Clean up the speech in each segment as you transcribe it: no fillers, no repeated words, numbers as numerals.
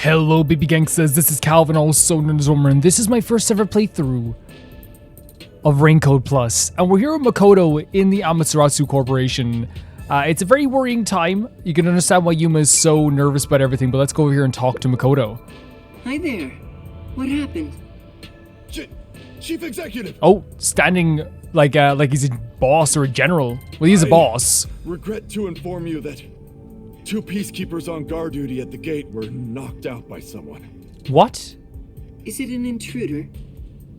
Hello baby gangsters, this is Calvin, also known as Homer, and this is my first ever playthrough of Raincoat Plus. And we're here with Makoto in the Amaterasu Corporation. It's a very worrying time. You can understand why Yuma is so nervous about everything, but let's go over here and talk to Makoto. Hi there. What happened? Chief Executive! Oh, standing like he's a boss or a general. Well, he's a boss. Regret to inform you that two peacekeepers on guard duty at the gate were knocked out by someone. What? Is it an intruder?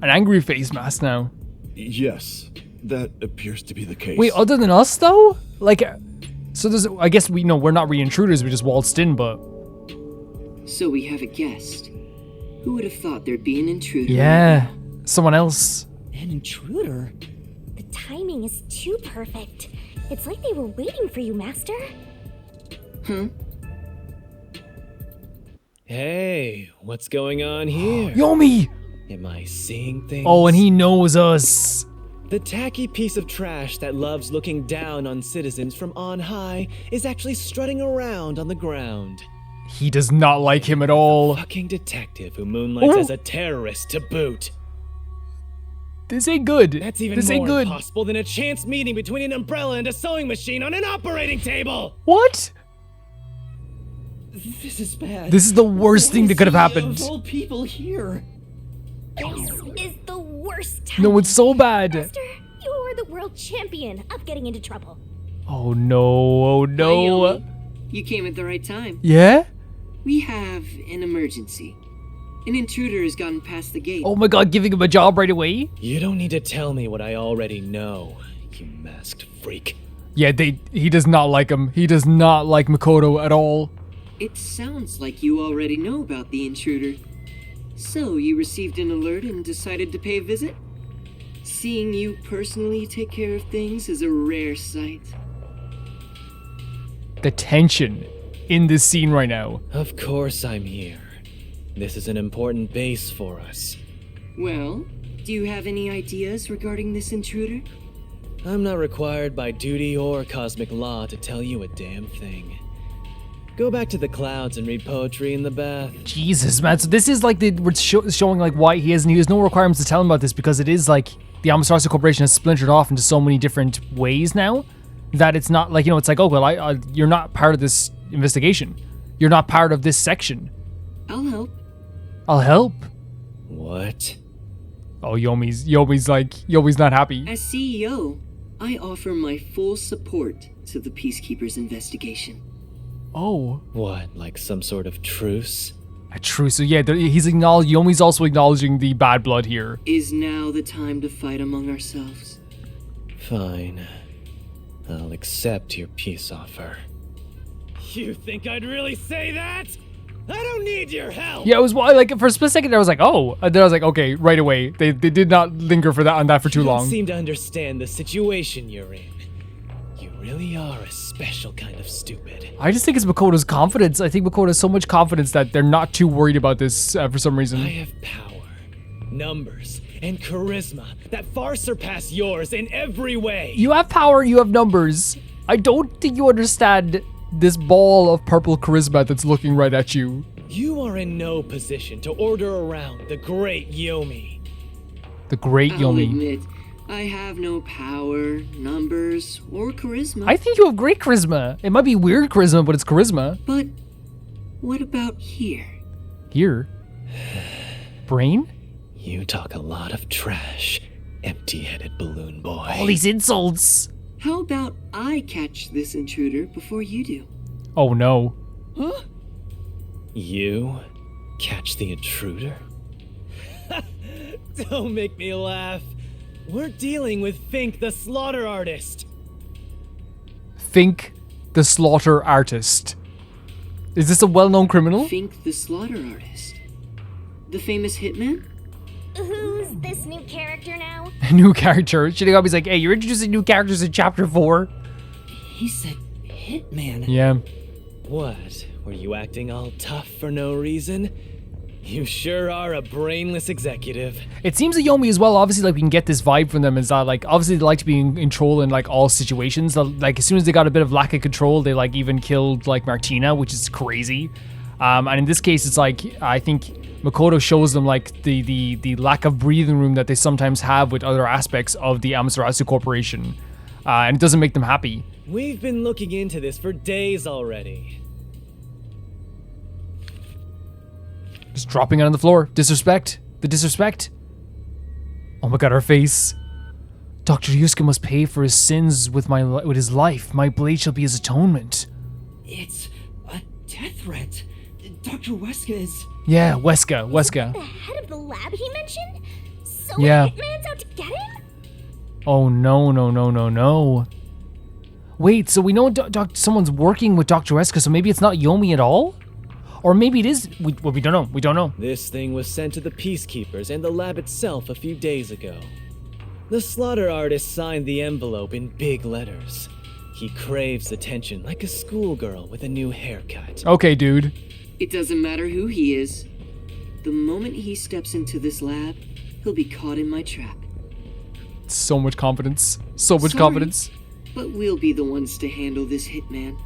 An angry face mask now. Yes, that appears to be the case. Wait, other than us though? Like, so there's, I guess we know we're not really intruders, we just waltzed in, but... So we have a guest. Who would have thought there'd be an intruder? Yeah, someone else. An intruder? The timing is too perfect. It's like they were waiting for you, Master. Huh? Hey, what's going on here? Yomi! Am I seeing things? Oh, and he knows us. The tacky piece of trash that loves looking down on citizens from on high is actually strutting around on the ground. He does not like him at all. Fucking detective who moonlights Ooh. as a terrorist to boot. This ain't good. That's even this more ain't good. impossible than a chance meeting between an umbrella and a sewing machine on an operating table. What? This is bad. This is the worst thing that could have happened. Of all people here. This is the worst time. No, it's so bad. Master, you are the world champion of getting into trouble. Oh no, oh Hi, no. Yomi. You came at the right time. Yeah? We have an emergency. An intruder has gotten past the gate. Oh my god, giving him a job right away? You don't need to tell me what I already know, you masked freak. Yeah, he does not like him. He does not like Makoto at all. It sounds like you already know about the intruder. So, you received an alert and decided to pay a visit? Seeing you personally take care of things is a rare sight. The tension in this scene right now. Of course I'm here. This is an important base for us. Well, do you have any ideas regarding this intruder? I'm not required by duty or cosmic law to tell you a damn thing. Go back to the clouds and read poetry in the bath. Jesus, man. So this is like we're showing like why he has no requirements to tell him about this, because it is like the Amaterasu Corporation has splintered off into so many different ways now that it's not like, it's like, oh, well, you're not part of this investigation. You're not part of this section. I'll help. I'll help. What? Oh, Yomi's not happy. As CEO, I offer my full support to the Peacekeepers' investigation. Oh. What, like some sort of truce? A truce. So yeah, Yomi's also acknowledging the bad blood here. Is now the time to fight among ourselves? Fine. I'll accept your peace offer. You think I'd really say that? I don't need your help! Yeah, it was like for a split second I was like, oh. And then I was like, okay, right away. They did not linger for that for too You don't long. seem to understand the situation you're in. You really are a special kind of stupid. I just think it's Makoto's confidence. I think Makoto has so much confidence that they're not too worried about this for some reason. I have power, numbers, and charisma that far surpass yours in every way. You have power, you have numbers. I don't think you understand this ball of purple charisma that's looking right at you. You are in no position to order around the great Yomi. The great I'll Yomi. admit, I have no power, numbers, or charisma. I think you have great charisma. It might be weird charisma, but it's charisma. But what about here? Here. Brain? You talk a lot of trash, empty-headed balloon boy. All these insults. How about I catch this intruder before you do? Oh no. Huh? You catch the intruder? Don't make me laugh. We're dealing with Fink, the slaughter artist. Fink, the slaughter artist. Is this a well-known criminal? Fink the slaughter artist. The famous Hitman? Who's this new character now? A new character. Shinigame's like, hey, you're introducing new characters in chapter 4. He said Hitman. Yeah. What? Were you acting all tough for no reason? You sure are a brainless executive. It seems that Yomi as well, obviously, like, we can get this vibe from them is that, like, obviously they like to be in control in, like, all situations. Like, as soon as they got a bit of lack of control, they, like, even killed, like, Martina, which is crazy. And in this case, it's like, I think Makoto shows them like the lack of breathing room that they sometimes have with other aspects of the Amaterasu Corporation. And it doesn't make them happy. We've been looking into this for days already. Just dropping it on the floor. Disrespect. The disrespect. Oh my god, our face. Dr. Yusuke must pay for his sins with his life. My blade shall be his atonement. It's a death threat. Dr. Weska is... Yeah, Weska. The head of the lab he mentioned? So Yeah. Hitman's out to get him? Oh no. Wait, so we know someone's working with Dr. Weska, so maybe it's not Yomi at all? Or maybe it is. We don't know. We don't know. This thing was sent to the Peacekeepers and the lab itself a few days ago. The slaughter artist signed the envelope in big letters. He craves attention like a schoolgirl with a new haircut. Okay, dude. It doesn't matter who he is. The moment he steps into this lab, he'll be caught in my trap. So much confidence. So much Sorry, confidence. But we'll be the ones to handle this hitman.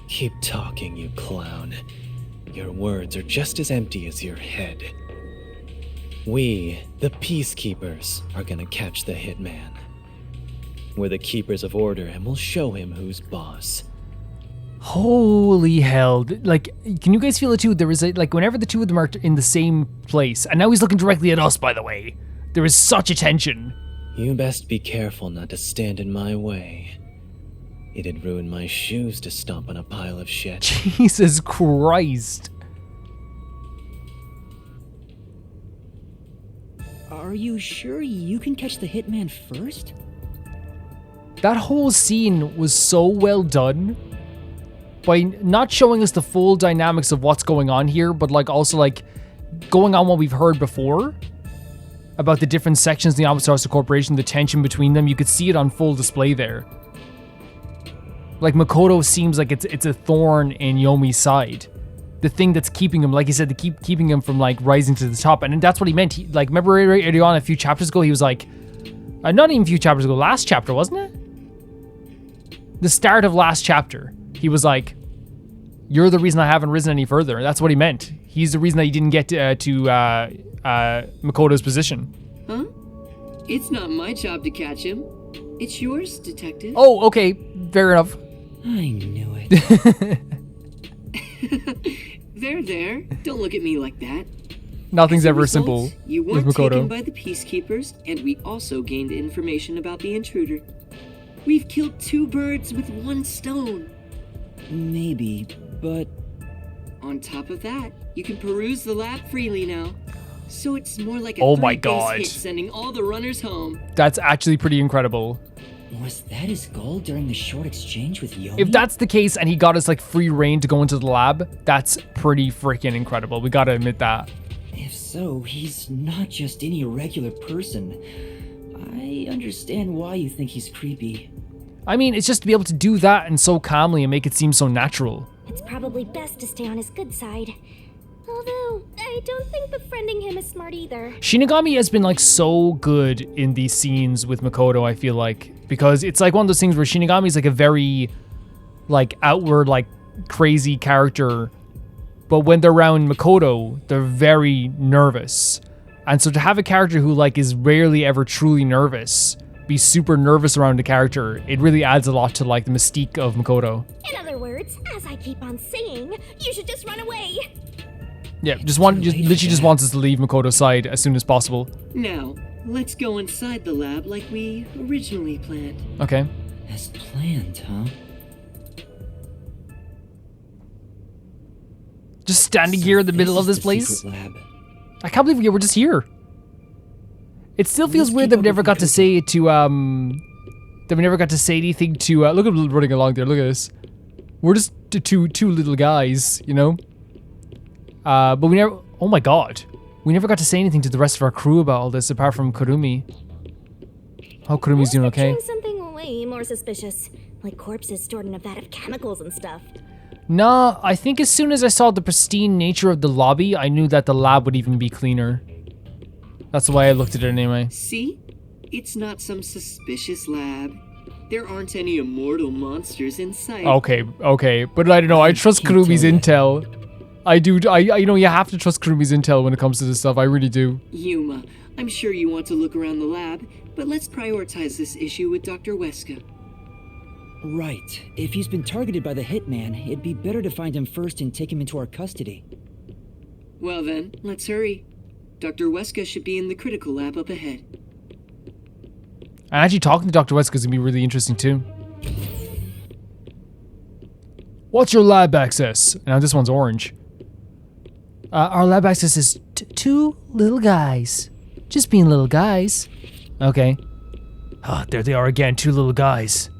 Keep talking, you clown. Your words are just as empty as your head. We, the Peacekeepers, are gonna catch the hitman. We're the keepers of order and we'll show him who's boss. Holy hell. Like, can you guys feel it too? There is like, whenever the two of them are in the same place, and now he's looking directly at us, by the way, there is such a tension. You best be careful not to stand in my way. It'd ruin my shoes to stomp on a pile of shit. Jesus Christ. Are you sure you can catch the hitman first? That whole scene was so well done by not showing us the full dynamics of what's going on here, but like also like going on what we've heard before about the different sections of the Amaterasu Corporation, the tension between them. You could see it on full display there. Like, Makoto seems like it's a thorn in Yomi's side. The thing that's keeping him, like he said, to keeping him from like rising to the top. And that's what he meant. He, like, remember earlier on a few chapters ago, he was like, not even a few chapters ago, last chapter, wasn't it? The start of last chapter, he was like, you're the reason I haven't risen any further. That's what he meant. He's the reason that he didn't get to Makoto's position. Huh? It's not my job to catch him. It's yours, detective. Oh, okay, fair enough. I knew it. There. Don't look at me like that. Nothing's As a ever result, simple You with weren't taken Makoto. by the Peacekeepers, and we also gained information about the intruder. We've killed 2 birds with 1 stone. Maybe, but On top of that, you can peruse the lab freely now. So it's more like a Oh my 3-base God. hit, sending all the runners home. That's actually pretty incredible. was that his goal during the short exchange with Yomi? If that's the case and he got us like free reign to go into the lab, that's pretty freaking incredible. We gotta admit that. If so, he's not just any regular person. I understand why you think he's creepy. I mean, it's just to be able to do that and so calmly and make it seem so natural. It's probably best to stay on his good side. Although, I don't think befriending him is smart either. Shinigami has been like so good in these scenes with Makoto, I feel like, because it's like one of those things where Shinigami is like a very like outward, like crazy character, but when they're around Makoto, they're very nervous. And so to have a character who like is rarely ever truly nervous, be super nervous around a character, it really adds a lot to like the mystique of Makoto. In other words, as I keep on saying, you should just run away. Yeah, literally just wants us to leave Makoto's side as soon as possible. Now, let's go inside the lab like we originally planned. Okay. As planned, huh? Just standing here in the middle of this place. Secret lab. I can't believe we're just here. It still feels Let's weird keep that we up never with got to Makoto. say it to that we never got to say anything to look at him running along there. Look at this. We're just two little guys, you know. But we never. Oh my god, we never got to say anything to the rest of our crew about all this, apart from Kurumi. Hope Kurumi's doing okay. Picturing something way more suspicious, like corpses stored in a vat of chemicals and stuff. Nah, I think as soon as I saw the pristine nature of the lobby, I knew that the lab would even be cleaner. That's the way I looked at it anyway. See? It's not some suspicious lab. There aren't any immortal monsters in sight. Okay, but I don't know. I trust Can't Kurumi's tell yet. intel. You know, you have to trust Kurumi's intel when it comes to this stuff. I really do. Yuma, I'm sure you want to look around the lab, but let's prioritize this issue with Dr. Weska. Right. If he's been targeted by the Hitman, it'd be better to find him first and take him into our custody. Well then, let's hurry. Dr. Weska should be in the critical lab up ahead. And actually talking to Dr. Weska is going to be really interesting too. What's your lab access? Now this one's orange. Our lab access is two little guys. Just being little guys. Okay. Ah, there they are again, two little guys.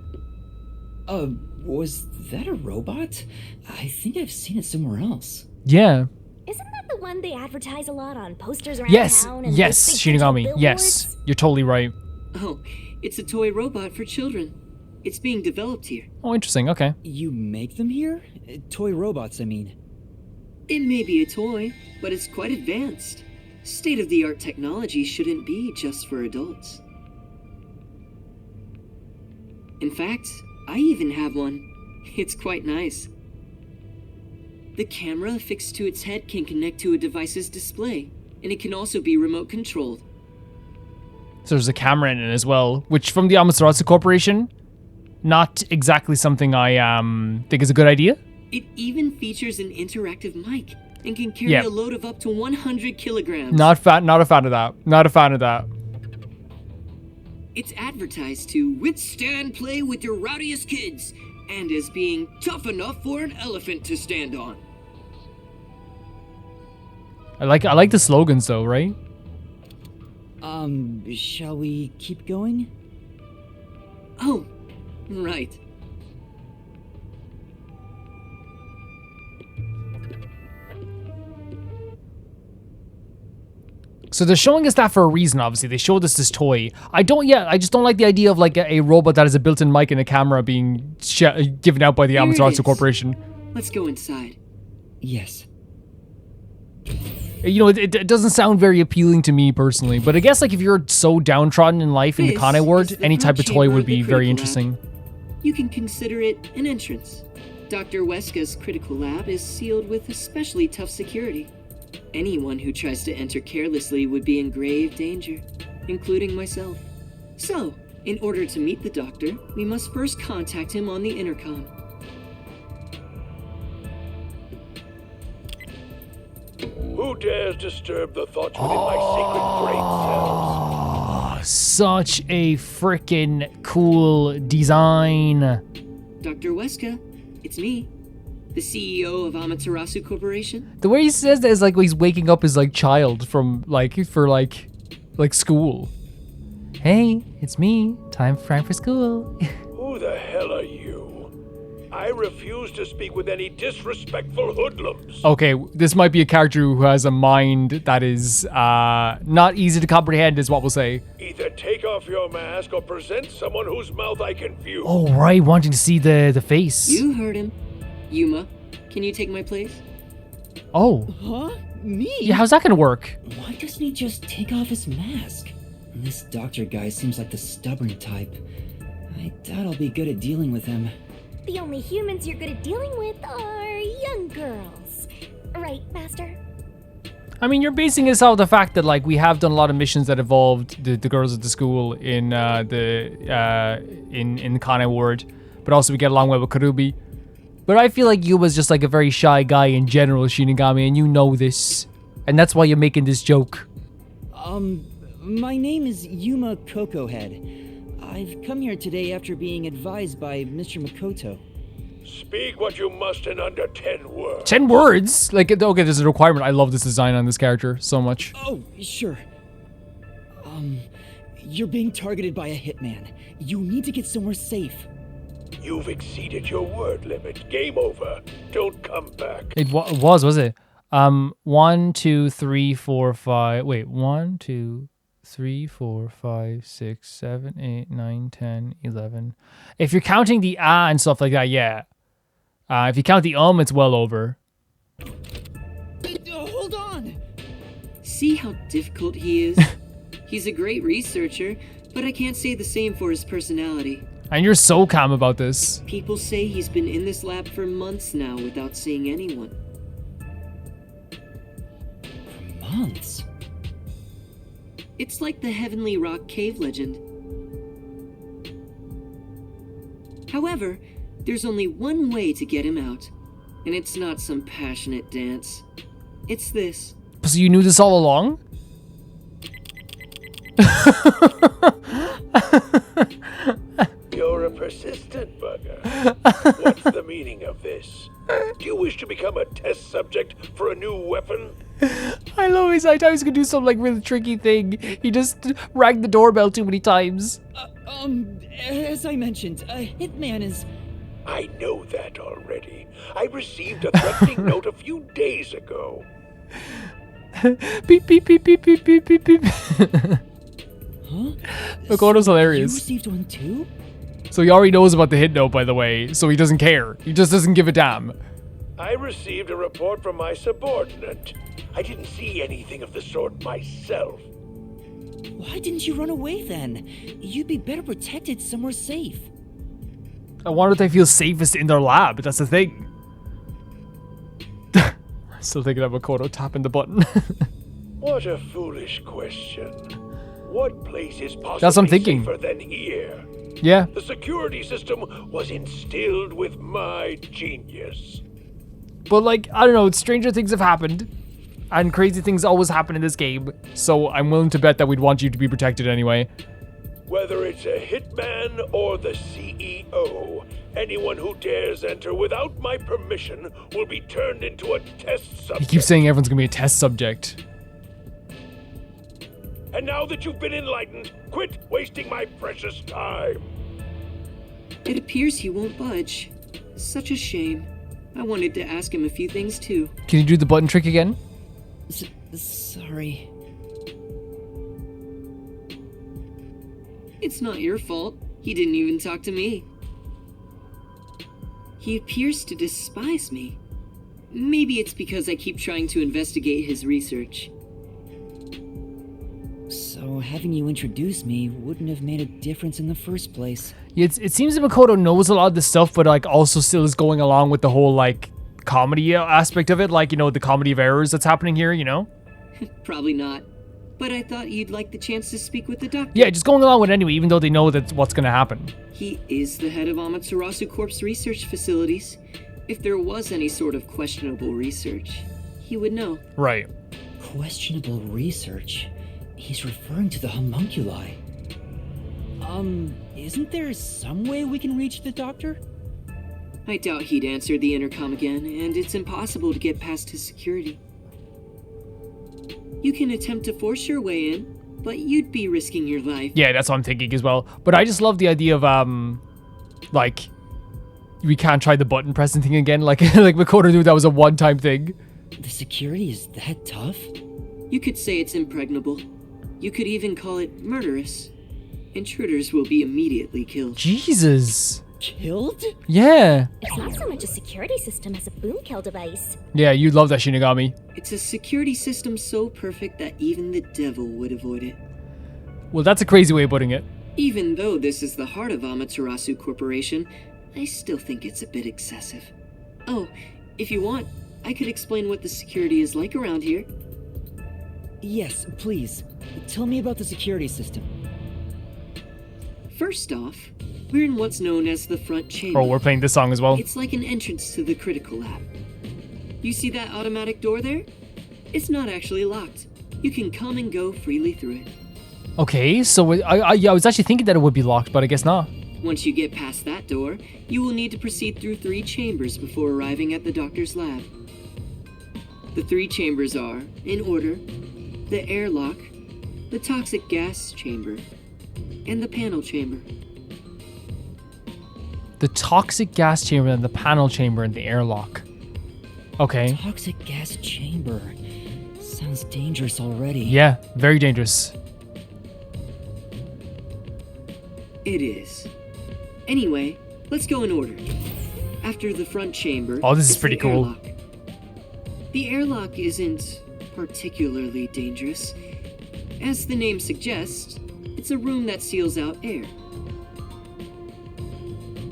Was that a robot? I think I've seen it somewhere else. Yeah. Isn't that the one they advertise a lot on posters around Yes, town? And yes, those big Shinigami. digital Yes, billboards? you're totally right. Oh, it's a toy robot for children. It's being developed here. Oh, interesting. Okay. You make them here? Toy robots, I mean. It may be a toy, but it's quite advanced. State-of-the-art technology shouldn't be just for adults. In fact, I even have one. It's quite nice. The camera affixed to its head can connect to a device's display, and it can also be remote controlled. So there's a camera in it as well, which from the Amaterasu Corporation, not exactly something I think is a good idea. It even features an interactive mic and can carry Yeah. a load of up to 100 kilograms. Not a fan of that. Not a fan of that. It's advertised to withstand play with your rowdiest kids and as being tough enough for an elephant to stand on. I like the slogans though, right? Shall we keep going? Oh, right. So they're showing us that for a reason, obviously. They showed us this toy. I just don't like the idea of like a robot that has a built-in mic and a camera being given out by the Here it Amaterasu is. Corporation. Let's go inside. Yes. You know, it doesn't sound very appealing to me personally, but I guess like if you're so downtrodden in life in the This Kane world, is the any front type of toy chamber would of the be very critical interesting. lab. You can consider it an entrance. Dr. Weska's critical lab is sealed with especially tough security. Anyone who tries to enter carelessly would be in grave danger, including myself. So, in order to meet the doctor, we must first contact him on the intercom. Who dares disturb the thoughts within my sacred brain cells? Oh, such a freaking cool design. Dr. Weska, it's me, the CEO of Amaterasu Corporation. The way he says that is like he's waking up his like child from like school. Hey, it's me. Time for school. Who the hell are you? I refuse to speak with any disrespectful hoodlums. Okay, this might be a character who has a mind that is not easy to comprehend, is what we'll say. Either take off your mask or present someone whose mouth I can view. Oh, right, wanting to see the face. You heard him. Yuma, can you take my place? Oh, Huh? Me? yeah, how's that gonna work? Why doesn't he just take off his mask? This doctor guy seems like the stubborn type. I doubt I'll be good at dealing with him. The only humans you're good at dealing with are young girls. Right, Master? I mean, you're basing this off the fact that like we have done a lot of missions that involved the girls at the school in the Kane ward, but also we get along well with Karubi. But I feel like Yuma's just like a very shy guy in general, Shinigami, and you know this, and that's why you're making this joke. My name is Yuma Cocohead. I've come here today after being advised by Mr. Makoto. Speak what you must in under 10 words. 10 words? Like, okay, there's a requirement. I love this design on this character so much. Oh, sure. You're being targeted by a hitman. You need to get somewhere safe. You've exceeded your word limit. Game over. Don't come back. It was it? 1, 2, 3, 4, 5. Wait, 1, 2, 3, 4, 5, 6, 7, 8, 9, 10, 11. If you're counting the and stuff like that, yeah. If you count the it's well over. Hold on! See how difficult he is? He's a great researcher, but I can't say the same for his personality. And you're so calm about this. People say he's been in this lab for months now without seeing anyone. months. It's like the Heavenly Rock Cave legend. However, there's only one way to get him out, and it's not some passionate dance. It's this. So you knew this all along? You're a persistent bugger. What's the meaning of this? Do you wish to become a test subject for a new weapon? I love his. I thought he was gonna do some like really tricky thing. He just rang the doorbell too many times. As I mentioned, Hitman is... I know that already. I received a threatening note a few days ago. Beep beep beep beep beep beep beep beep. Huh? Makoto's You hilarious. received one too? So he already knows about the hit note, by the way, so he doesn't care. He just doesn't give a damn. I received a report from my subordinate. I didn't see anything of the sort myself. Why didn't you run away then? You'd be better protected somewhere safe. I wonder if they feel safest in their lab. That's the thing. Still thinking of Makoto tapping the button. What a foolish question. What place is possibly That's what I'm thinking. safer than here? Yeah. The security system was instilled with my genius. But like, I don't know, stranger things have happened. And crazy things always happen in this game. So I'm willing to bet that we'd want you to be protected anyway. Whether it's a hitman or the CEO, anyone who dares enter without my permission will be turned into a test He subject. keeps saying everyone's gonna be a test subject. And now that you've been enlightened, quit wasting my precious time. It appears he won't budge. Such a shame. I wanted to ask him a few things too. Can you do the button trick again? Sorry. It's not your fault. He didn't even talk to me. He appears to despise me. Maybe it's because I keep trying to investigate his research. So having you introduce me wouldn't have made a difference in the first place. Yeah, it seems that Makoto knows a lot of this stuff, but like also still is going along with the whole like comedy aspect of it. Like, you know, the comedy of errors that's happening here, you know? Probably not. But I thought you'd like the chance to speak with the doctor. Yeah, just going along with it anyway, even though they know that's what's gonna happen. He is the head of Amaterasu Corp's research facilities. If there was any sort of questionable research, he would know. Right. Questionable research? He's referring to the homunculi. Isn't there some way we can reach the doctor? I doubt he'd answer the intercom again, and it's impossible to get past his security. You can attempt to force your way in, but you'd be risking your life. Yeah, that's what I'm thinking as well. But I just love the idea of like we can't try the button pressing thing again. Like like Makoto knew that was a one-time thing. The security is that tough? You could say it's impregnable. You could even call it murderous. Intruders will be immediately killed. Jesus. Killed? Yeah. It's not so much a security system as a boom kill device. Yeah, you'd love that, Shinigami. It's a security system so perfect that even the devil would avoid it. Well, that's a crazy way of putting it. Even though this is the heart of Amaterasu Corporation, I still think it's a bit excessive. Oh, if you want, I could explain what the security is like around here. Yes, please. Tell me about the security system. First off, we're in what's known as the front chamber. Oh, we're playing this song as well. It's like an entrance to the critical lab. You see that automatic door there? It's not actually locked. You can come and go freely through it. Okay, so I was actually thinking that it would be locked, but I guess not. Once you get past that door, you will need to proceed through 3 chambers before arriving at the doctor's lab. The 3 chambers are, in order, the airlock, the toxic gas chamber, and the panel chamber. The toxic gas chamber and the panel chamber and the airlock. Okay. Toxic gas chamber. Sounds dangerous already. Yeah, very dangerous. It is. Anyway, let's go in order. After the front chamber. Oh, this is it's pretty the cool. Airlock. The airlock isn't particularly dangerous. As the name suggests, it's a room that seals out air.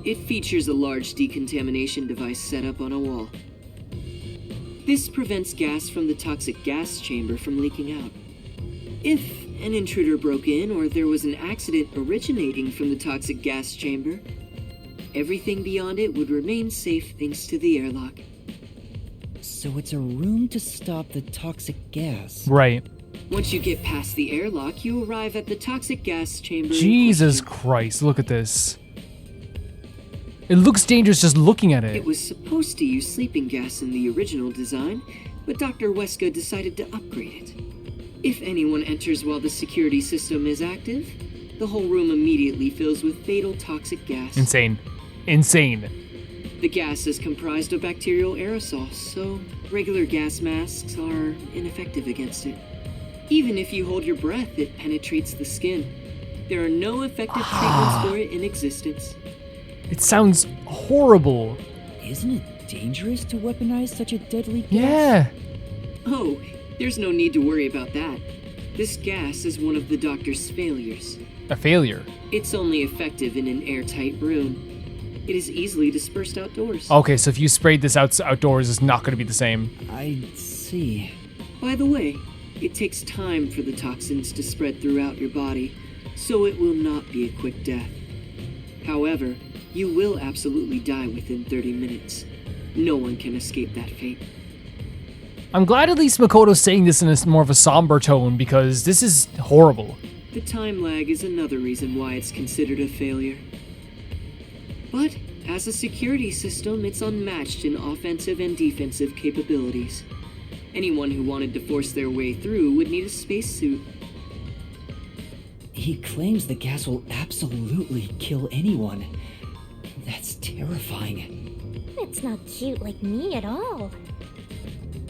It features a large decontamination device set up on a wall. This prevents gas from the toxic gas chamber from leaking out. If an intruder broke in or there was an accident originating from the toxic gas chamber, everything beyond it would remain safe thanks to the airlock. So it's a room to stop the toxic gas. Right. Once you get past the airlock, you arrive at the toxic gas chamber. in Jesus question. Christ, look at this. It looks dangerous just looking at It it. was supposed to use sleeping gas in the original design, but Dr. Weska decided to upgrade it. If anyone enters while the security system is active, the whole room immediately fills with fatal toxic gas. Insane. Insane. The gas is comprised of bacterial aerosols, so regular gas masks are ineffective against it. Even if you hold your breath, it penetrates the skin. There are no effective treatments for it in existence. It sounds horrible. Isn't it dangerous to weaponize such a deadly gas? Yeah. Oh, there's no need to worry about that. This gas is one of the doctor's failures. A failure. It's only effective in an airtight room. It is easily dispersed outdoors. Okay, so if you sprayed this outdoors, it's not going to be the same. I see. By the way, it takes time for the toxins to spread throughout your body, so it will not be a quick death. However, you will absolutely die within 30 minutes. No one can escape that fate. I'm glad at least Makoto's saying this in a more of a somber tone because this is horrible. The time lag is another reason why it's considered a failure. But as a security system, it's unmatched in offensive and defensive capabilities. Anyone who wanted to force their way through would need a spacesuit. He claims the gas will absolutely kill anyone. That's terrifying. It's not cute like me at all.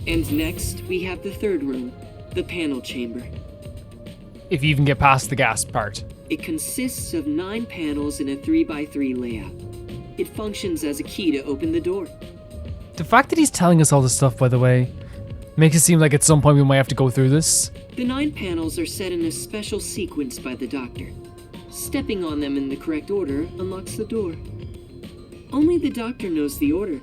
And next, we have the third room, the panel chamber. If you even get past the gas part. It consists of 9 panels in a 3x3 layout. It functions as a key to open the door. The fact that he's telling us all this stuff, by the way, makes it seem like at some point we might have to go through this. The 9 panels are set in a special sequence by the doctor. Stepping on them in the correct order unlocks the door. Only the doctor knows the order.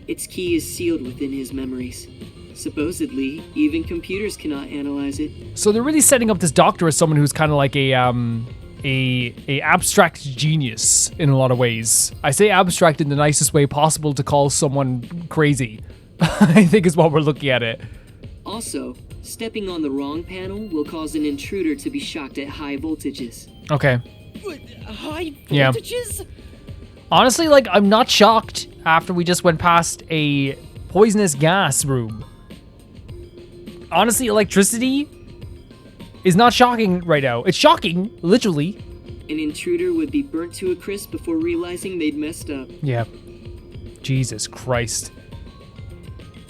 Its key is sealed within his memories. Supposedly, even computers cannot analyze it. So they're really setting up this doctor as someone who's kind of like a abstract genius in a lot of ways. I say abstract in the nicest way possible to call someone crazy. I think is what we're looking at it. Also, stepping on the wrong panel will cause an intruder to be shocked at high voltages. Okay. High Yeah. voltages? Honestly, like, I'm not shocked after we just went past a poisonous gas room. Honestly, electricity is not shocking right now. It's shocking, literally. An intruder would be burnt to a crisp before realizing they'd messed up. Yeah. Jesus Christ.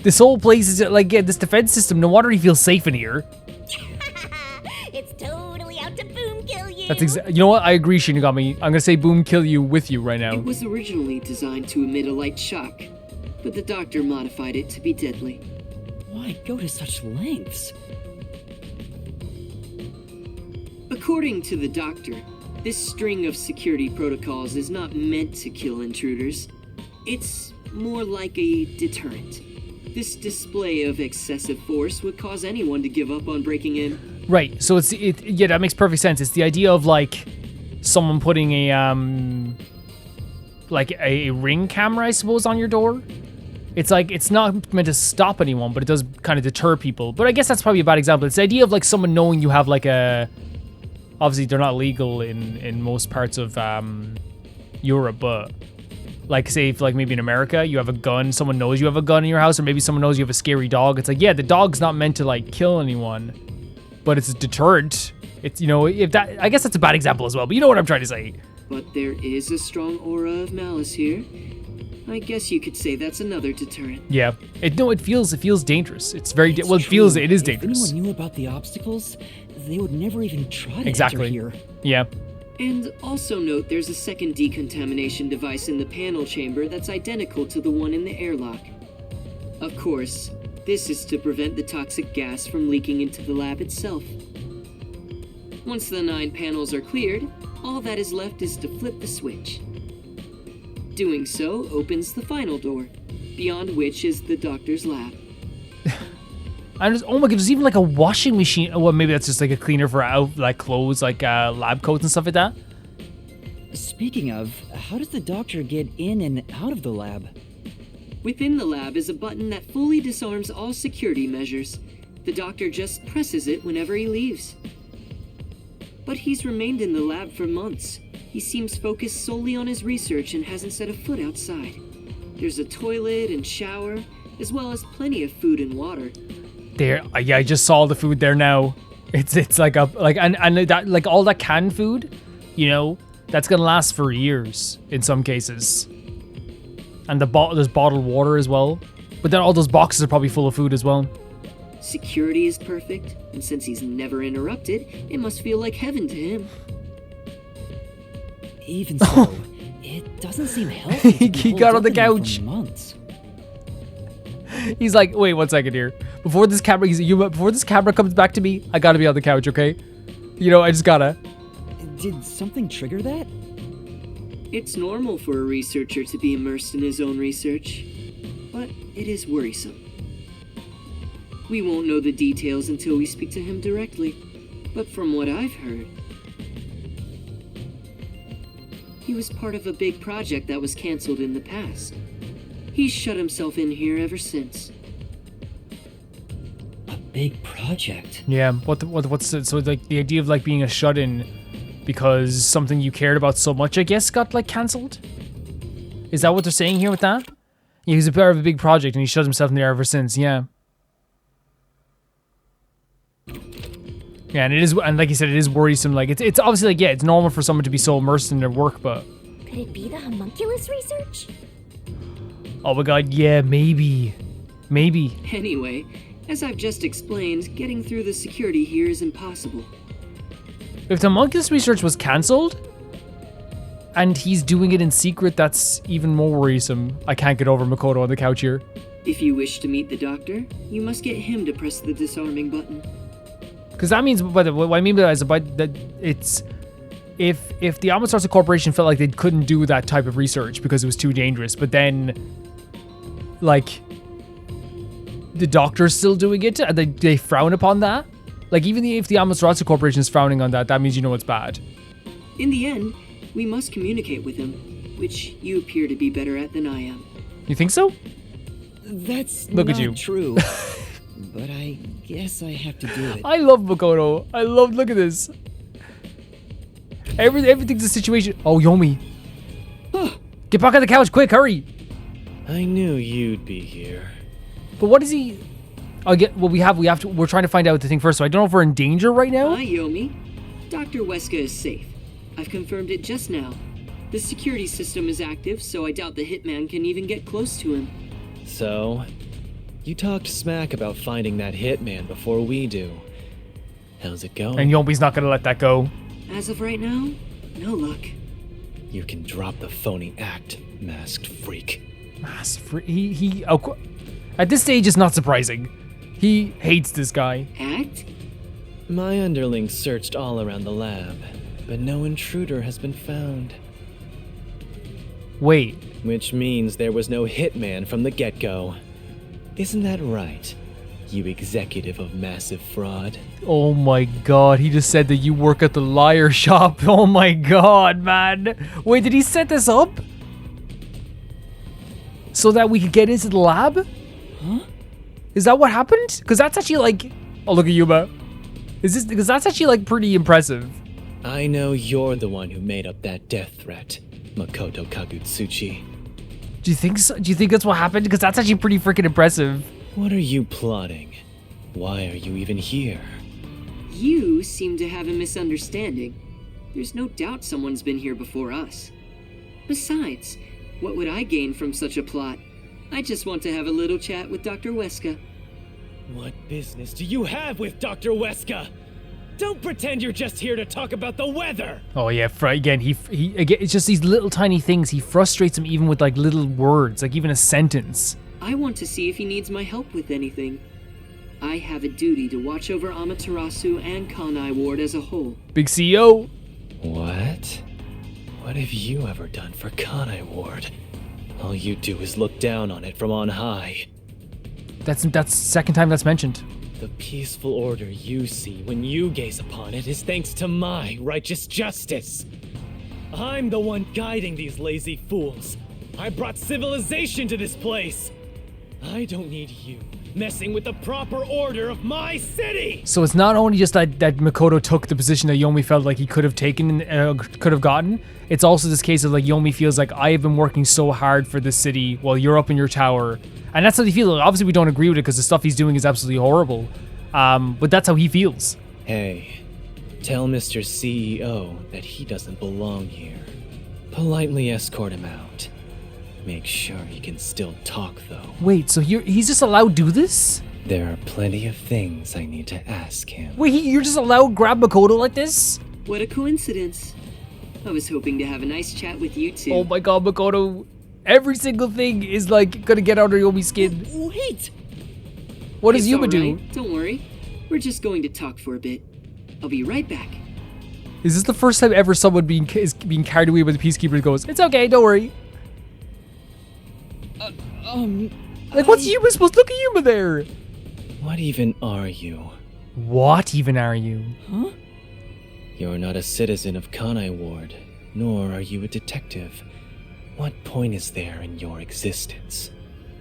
This whole place is like, yeah, this defense system, no wonder he feels safe in here. It's totally out to boom kill you. That's you know what? I agree, Shinigami. I'm gonna say boom kill you with you right now. It was originally designed to emit a light shock, but the doctor modified it to be deadly. Why go to such lengths? According to the doctor, this string of security protocols is not meant to kill intruders. It's more like a deterrent. This display of excessive force would cause anyone to give up on breaking in. Right. So yeah, that makes perfect sense. It's the idea of like someone putting a like a ring camera, I suppose, on your door. It's like it's not meant to stop anyone, but it does kind of deter people. But I guess that's probably a bad example. It's the idea of like someone knowing you have like a. Obviously, they're not legal in most parts of Europe, but like say if like maybe in America you have a gun, someone knows you have a gun in your house, or maybe someone knows you have a scary dog. It's like, yeah, the dog's not meant to like kill anyone, but it's a deterrent. It's, you know, if that, I guess that's a bad example as well, but you know what I'm trying to say. But there is a strong aura of malice here. I guess you could say that's another deterrent. Yeah, it feels dangerous. It's very It's well, it true. is dangerous. If anyone knew about the obstacles, they would never even try to Exactly. enter here. Yeah. And also note there's a second decontamination device in the panel chamber that's identical to the one in the airlock. Of course, this is to prevent the toxic gas from leaking into the lab itself. Once the 9 panels are cleared, all that is left is to flip the switch. Doing so opens the final door, beyond which is the doctor's lab. And there's, oh my god, there's even like a washing machine. Oh, well, maybe that's just like a cleaner for out like clothes, like lab coats and stuff like that. Speaking of, how does the doctor get in and out of the lab? Within the lab is a button that fully disarms all security measures. The doctor just presses it whenever he leaves. But he's remained in the lab for months. He seems focused solely on his research and hasn't set a foot outside. There's a toilet and shower, as well as plenty of food and water. There, yeah, I just saw the food there now. It's like and that like all that canned food, you know, that's gonna last for years in some cases. And there's bottled water as well. But then all those boxes are probably full of food as well. Security is perfect, and since he's never interrupted, it must feel like heaven to him. Even so, it doesn't seem healthy. He got on the couch. For months. He's like, wait 1 second here. Before this camera comes back to me, I gotta be on the couch, okay? You know, I just gotta. Did something trigger that? It's normal for a researcher to be immersed in his own research, but it is worrisome. We won't know the details until we speak to him directly, but from what I've heard, he was part of a big project that was cancelled in the past. He's shut himself in here ever since. A big project? Yeah, what's it? So like the idea of like being a shut-in because something you cared about so much, I guess, got like cancelled? Is that what they're saying here with that? Yeah, he's a part of a big project and he shut himself in there ever since, yeah. Yeah, and it is, and like you said, it is worrisome. Like it's obviously like, yeah, it's normal for someone to be so immersed in their work, but Could it be the homunculus research? oh my god, yeah, maybe. Anyway, as I've just explained, getting through the security here is impossible. If the homunculus research was cancelled and he's doing it in secret, that's even more worrisome. I can't get over Makoto on the couch here. If you wish to meet the doctor, you must get him to press the disarming button. Because that means, what I mean by that is that it's, if the Amaterasu Corporation felt like they couldn't do that type of research because it was too dangerous, but then, like, the doctor's still doing it, and they frown upon that? Like, even if the Amaterasu Corporation is frowning on that, that means you know it's bad. In the end, we must communicate with him, which you appear to be better at than I am. You think so? That's Look not at you. true. But I guess I have to do it. I love Makoto. Look at this. Everything's a situation. Oh, Yomi. Get back on the couch, quick, hurry. I knew you'd be here. But what is he? We're trying to find out the thing first, so I don't know if we're in danger right now. Hi, Yomi. Dr. Weska is safe. I've confirmed it just now. The security system is active, so I doubt the Hitman can even get close to him. So, you talked smack about finding that Hitman before we do. How's it going? And Yomi's not gonna let that go. As of right now, no luck. You can drop the phony act, masked freak. At this stage, it's not surprising. He hates this guy. Act? My underlings searched all around the lab, but no intruder has been found. Wait. Which means there was no Hitman from the get-go. Isn't that right, you executive of massive fraud? Oh my god, he just said that you work at the liar shop. Oh my god, man. Wait, did he set this up? So that we could get into the lab? Huh? Is that what happened? Because that's actually like... Oh, look at Yuma. Because that's actually like pretty impressive. I know you're the one who made up that death threat, Makoto Kagutsuchi. Do you think so? Do you think that's what happened? Because that's actually pretty freaking impressive. What are you plotting? Why are you even here? You seem to have a misunderstanding. There's no doubt someone's been here before us. Besides, what would I gain from such a plot? I just want to have a little chat with Dr. Weska. What business do you have with Dr. Weska? Don't pretend you're just here to talk about the weather! Oh yeah, again, again, it's just these little tiny things. He frustrates him even with like little words, like even a sentence. I want to see if he needs my help with anything. I have a duty to watch over Amaterasu and Kanai Ward as a whole. Big CEO. What? What have you ever done for Kanai Ward? All you do is look down on it from on high. That's the second time that's mentioned. The peaceful order you see when you gaze upon it is thanks to my righteous justice. I'm the one guiding these lazy fools. I brought civilization to this place. I don't need you messing with the proper order of my city. So it's not only just that Makoto took the position that Yomi felt like he could have taken, could have gotten. It's also this case of like Yomi feels like I have been working so hard for this city while you're up in your tower. And that's how he feels. Obviously, we don't agree with it because the stuff he's doing is absolutely horrible. But that's how he feels. Hey, tell Mr. CEO that he doesn't belong here. Politely escort him out. Make sure he can still talk, though. Wait, so he's just allowed to do this? There are plenty of things I need to ask him. Wait, you're just allowed to grab Makoto like this? What a coincidence. I was hoping to have a nice chat with you two. Oh my god, Makoto. Every single thing is like gonna get under Yomi's skin. Wait! What does It's Yuma do? alright, don't worry. We're just going to talk for a bit. I'll be right back. Is this the first time ever someone is being carried away by the Peacekeeper goes, it's okay, don't worry. Like, what's Yuma supposed to look at Yuma there? What even are you? What even are you? Huh? You're not a citizen of Kanai Ward, nor are you a detective. What point is there in your existence?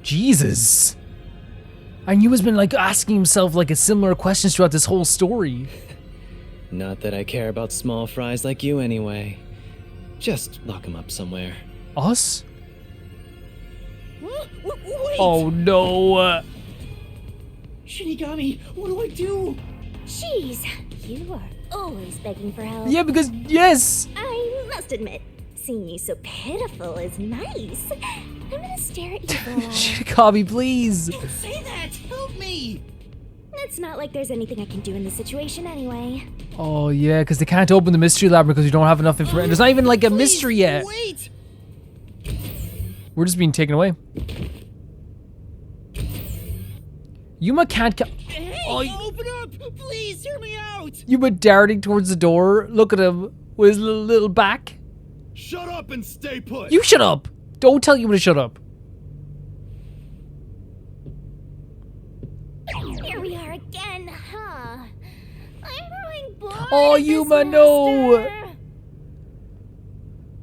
Jesus. And Yuma's been like asking himself like a similar questions throughout this whole story. Not that I care about small fries like you anyway. Just lock him up somewhere. Us? Huh? Wait! Oh no. Shinigami, what do I do? Jeez, you are always begging for help. Yeah, because, yes. I must admit, seeing you so pitiful is nice. I'm gonna stare at you for a while. Shinigami, please. Don't say that! Help me! It's not like there's anything I can do in this situation anyway. Oh yeah, because they can't open the mystery lab because you don't have enough information. There's not even like a Please, mystery yet. Wait! We're just being taken away. Yuma can't Hey, Oh, open up! Please, hear me out! Yuma darting towards the door. Look at him with his little back. Shut up and stay put! You shut up. Don't tell Yuma to shut up. Here we are again, huh? I'm growing bored. Oh, of this Yuma, no. master.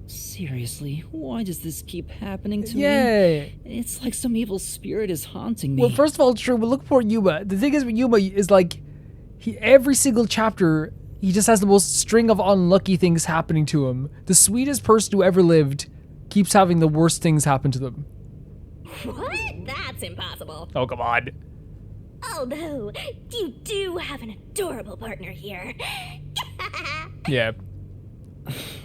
Seriously, why does this keep happening to me? Yeah. It's like some evil spirit is haunting me. Well, first of all, it's true, but look for Yuma. The thing is with Yuma is like, every single chapter, he just has the most string of unlucky things happening to him. The sweetest person who ever lived keeps having the worst things happen to them. What? That's impossible. Oh, come on. Although, you do have an adorable partner here. Yeah.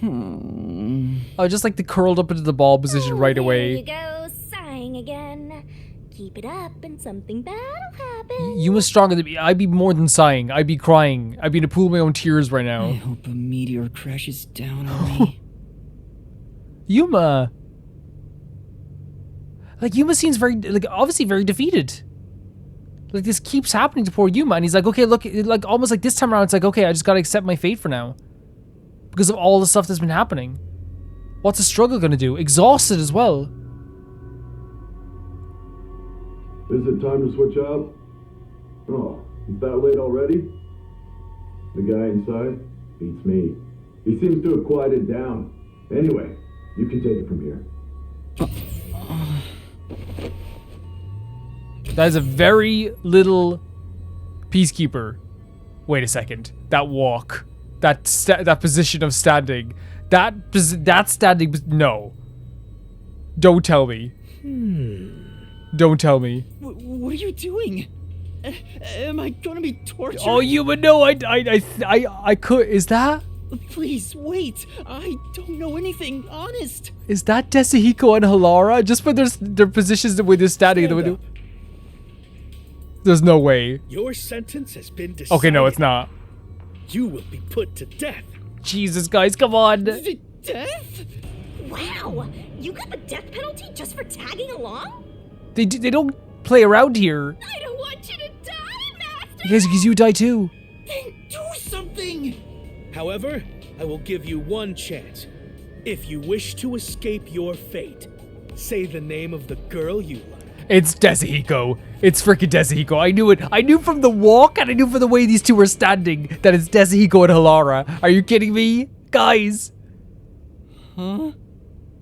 I just like the curled up into the ball position right There away. you go, sighing again. Keep it up and something bad will happen. Yuma's stronger than me. I'd be more than sighing. I'd be crying. I'd be in a pool of my own tears right I now. hope a meteor crashes down on me. Yuma. Like, Yuma seems very, like, obviously very defeated. Like, this keeps happening to poor Yuma, and he's like, okay, look, like, almost like this time around, it's like, okay, I just gotta accept my fate for now. Because of all the stuff that's been happening. What's the struggle gonna do? Exhausted as well. Is it time to switch out? Oh, it's that late already? The guy inside beats me. He seems to have quieted down. Anyway, you can take it from here. That is a very little peacekeeper. Wait a second. That walk. That position of standing. That standing. No. Don't tell me. Don't tell me. What are you doing? Am I gonna be tortured? Oh, Yuma, no, I could. Is that? Please, wait. I don't know anything, honest. Is that Desahiko and Halara? Just for their positions the way they're standing in the window. There's no way. Your sentence has been decided. Okay, no, it's not. You will be put to death. Jesus, guys, come on. Death? Wow, you got the death penalty just for tagging along? They don't play around here. I don't want you to die, Master! Yes, because you die too. Then do something! However, I will give you one chance. If you wish to escape your fate, say the name of the girl you love, It's Desahiko. It's freaking Desahiko. I knew it. I knew from the walk and I knew from the way these two were standing that it's Desahiko and Halara. Are you kidding me? Guys. Huh?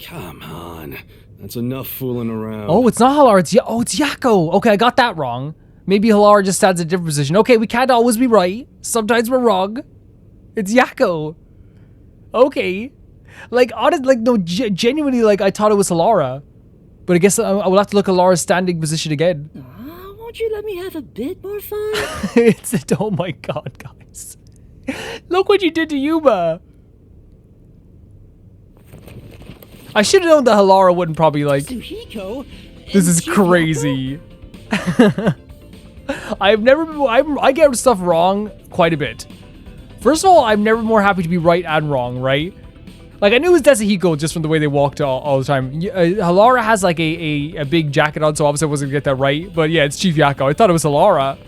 Come on. That's enough fooling around. Oh, it's not Halara. It's Yakou. Okay, I got that wrong. Maybe Halara just stands in a different position. Okay, we can't always be right. Sometimes we're wrong. It's Yakou. Okay. Like, honestly, like, no, genuinely, like, I thought it was Halara. But I guess I will have to look at Halara's standing position again. Won't you let me have a bit more fun? Oh my god, guys. Look what you did to Yuma. I should have known that Halara wouldn't probably, like... Tsuhiko, This is crazy. I get stuff wrong quite a bit. First of all, I'm never more happy to be right and wrong, right? Like, I knew it was Desahiko just from the way they walked all the time. Halara has, like, a big jacket on, so obviously I wasn't gonna get that right. But yeah, it's Chief Yakou. I thought it was Halara.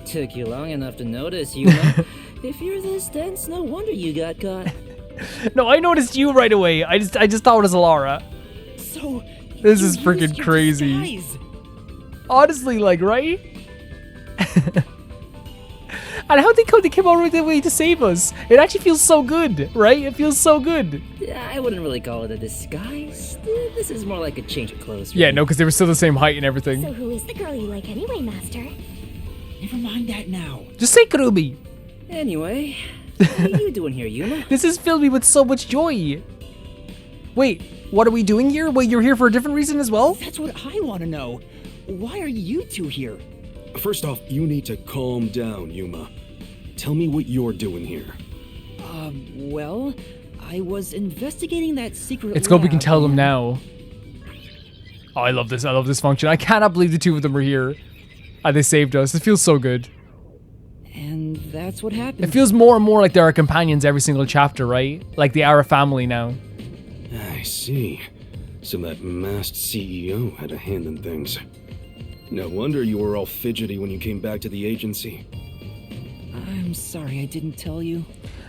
Took you long enough to notice, Yuma. If you're this dense, no wonder you got caught. No, I noticed you right away. I just thought it was Halara. So, This is freaking crazy. Disguise. Honestly, like, right? And how they came all the way to save us. It actually feels so good, right? It feels so good. I wouldn't really call it a disguise. This is more like a change of clothes. Yeah, no, because they were still the same height and everything. So who is the girl you like anyway, Master? Never mind that now. Just say Kurumi. Anyway, what are you doing here, Yuma? This has filled me with so much joy. Wait, what are we doing here? Wait, you're here for a different reason as well? That's what I want to know. Why are you two here? First off, you need to calm down, Yuma. Tell me what you're doing here. Well, I was investigating that secret It's good we can lab tell them and- now. Oh, I love this. I love this function. I cannot believe the two of them are here. And they saved us. It feels so good. And that's what happened. It feels more and more like they're our companions every single chapter, right? Like they are a family now. I see. So that masked CEO had a hand in things. No wonder you were all fidgety when you came back to the agency. I'm sorry I didn't tell you.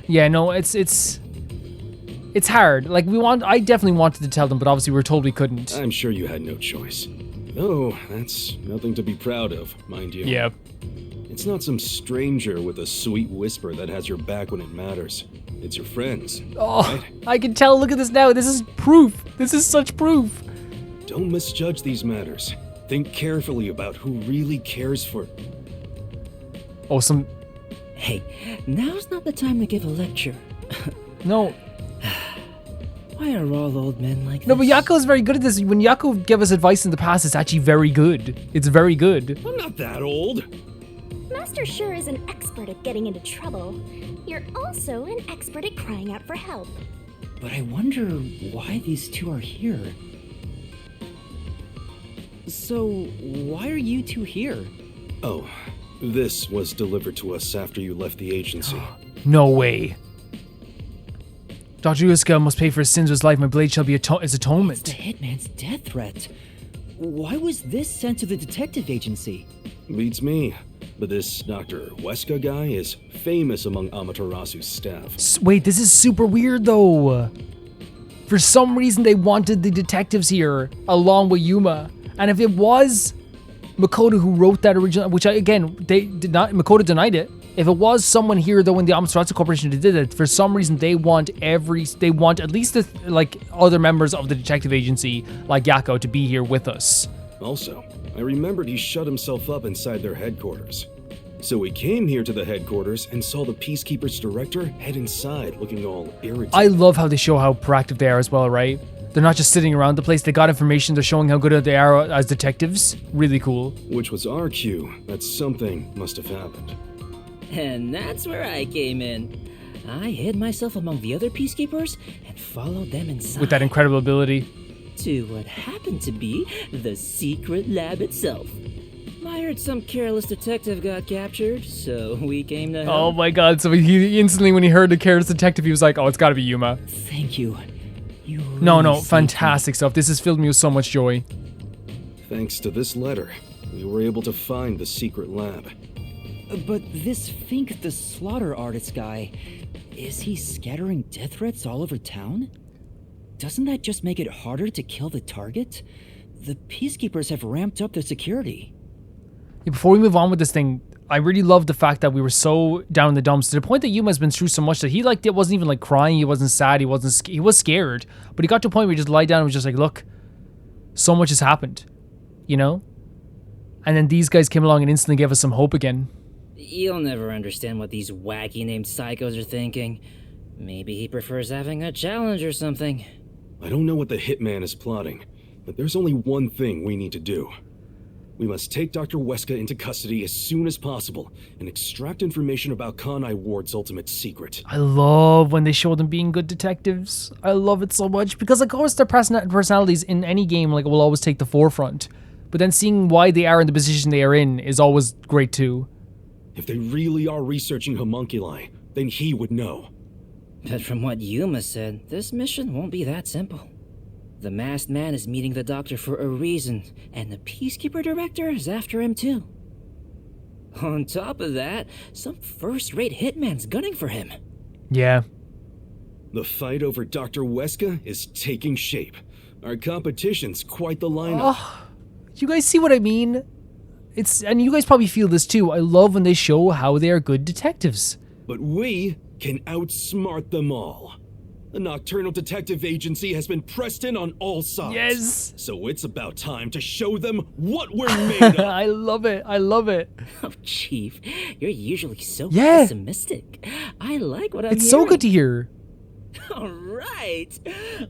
Yeah, no, it's hard. Like I definitely wanted to tell them, but obviously we were told we couldn't. I'm sure you had no choice. Oh, that's nothing to be proud of, mind you. Yeah. It's not some stranger with a sweet whisper that has your back when it matters. It's your friends. Oh, right? I can tell. Look at this now. This is proof. This is such proof. Don't misjudge these matters. Think carefully about who really cares for... Oh, some... Hey, now's not the time to give a lecture. No. Why are all old men like No, this? but Yakou is very good at this. When Yakou gave us advice in the past, it's actually very good. It's very good. I'm not that old. Master sure is an expert at getting into trouble. You're also an expert at crying out for help. But I wonder why these two are here. So, why are you two here? Oh, this was delivered to us after you left the agency. No way. Dr. Yusuke must pay for his sins with his life. My blade shall be his atonement. The Hitman's death threat. Why was this sent to the detective agency? Beats me. But this Dr. Weska guy is famous among Amaterasu's staff. Wait, this is super weird though. For some reason they wanted the detectives here along with Yuma. And if it was Makoto who wrote that original, which Makoto denied it. If it was someone here though in the Amaterasu Corporation who did it, for some reason they want at least the other members of the detective agency like Yakou to be here with us. Also, I remembered he shut himself up inside their headquarters. So we came here to the headquarters and saw the Peacekeepers director head inside looking all irritated. I love how they show how proactive they are as well, right? They're not just sitting around the place. They got information. They're showing how good they are as detectives. Really cool. Which was our cue that something must have happened. And that's where I came in. I hid myself among the other peacekeepers and followed them inside. With that incredible ability. To what happened to be the secret lab itself. I heard some careless detective got captured, so we came to help. Oh my god. So he instantly, when he heard the careless detective, he was like, oh, it's gotta be Yuma. Thank you. You No, really saved fantastic stuff. This has filled me with so much joy. Thanks to this letter, we were able to find the secret lab. But this Fink the slaughter artist guy, is he scattering death threats all over town? Doesn't that just make it harder to kill the target? the Peacekeepers have ramped up their security. Yeah, before we move on with this thing, I really love the fact that we were so down in the dumps to the point that Yuma's been through so much that he like it wasn't even like crying, he wasn't sad, he was scared, but he got to a point where he just lied down and was just like, look, so much has happened, you know? And then these guys came along and instantly gave us some hope again. You'll never understand what these wacky named psychos are thinking. Maybe he prefers having a challenge or something. I don't know what the Hitman is plotting, but there's only one thing we need to do. We must take Dr. Weska into custody as soon as possible and extract information about Kanai Ward's ultimate secret. I love when they show them being good detectives. I love it so much because, of course, their personalities in any game like will always take the forefront. But then seeing why they are in the position they are in is always great too. If they really are researching homunculi, then he would know. But from what Yuma said, this mission won't be that simple. The masked man is meeting the doctor for a reason, and the Peacekeeper director is after him too. On top of that, some first-rate hitman's gunning for him. Yeah. The fight over Dr. Weska is taking shape. Our competition's quite the lineup. Oh, you guys see what I mean? And you guys probably feel this too. I love when they show how they are good detectives. But we can outsmart them all. The Nocturnal Detective Agency has been pressed in on all sides. Yes! So it's about time to show them what we're made of. I love it. I love it. Oh, Chief, you're usually so Yeah. pessimistic. I like what I'm It's so good to hear. All right,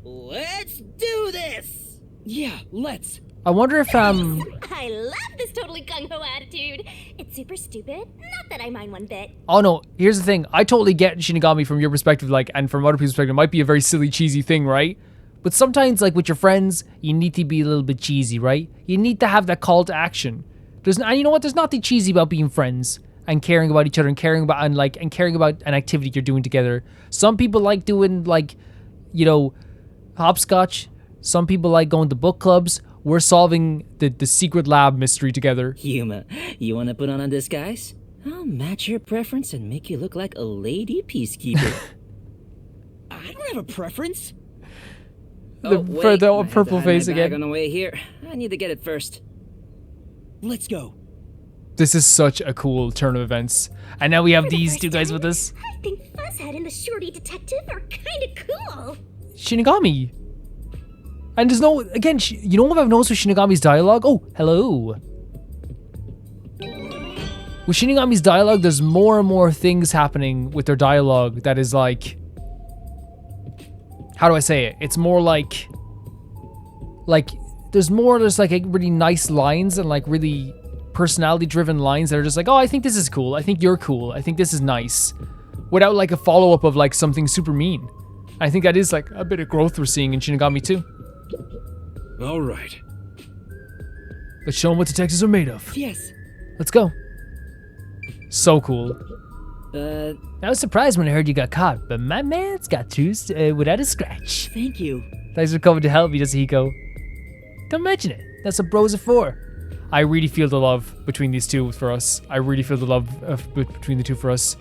let's do this. Yeah, let's. I wonder if I love this totally gung-ho attitude. It's super stupid. Not that I mind one bit. Oh no, here's the thing. I totally get Shinigami from your perspective, like, and from other people's perspective. It might be a very silly, cheesy thing, right? But sometimes, like, with your friends, you need to be a little bit cheesy, right? You need to have that call to action. And you know what? There's nothing cheesy about being friends and caring about each other and caring about an activity you're doing together. Some people like doing, like, you know, hopscotch. Some people like going to book clubs. We're solving the secret lab mystery together. Yuma, you want to put on a disguise? I'll match your preference and make you look like a lady peacekeeper. I don't have a preference. For the purple face again. again. On the way here, I need to get it first. Let's go. This is such a cool turn of events. And now we have these two guys with us. I think Fuzzhead and the Shorty Detective are kind of cool. Shinigami. And there's no, again, you know what I've noticed with Shinigami's dialogue? Oh, hello. With Shinigami's dialogue, there's more and more things happening with their dialogue that is like, how do I say it? It's more like there's like really nice lines and like really personality-driven lines that are just like, oh, I think this is cool. I think you're cool. I think this is nice. Without like a follow-up of like something super mean. I think that is like a bit of growth we're seeing in Shinigami too. All right. Let's show them what detectives are made of. Yes. Let's go. So cool. I was surprised when I heard you got caught, but my man's got through without a scratch. Thank you. Thanks for coming to help me, Yasuhiko. Don't mention it. That's what bros are for. I really feel the love between these two for us. I really feel the love between the two for us.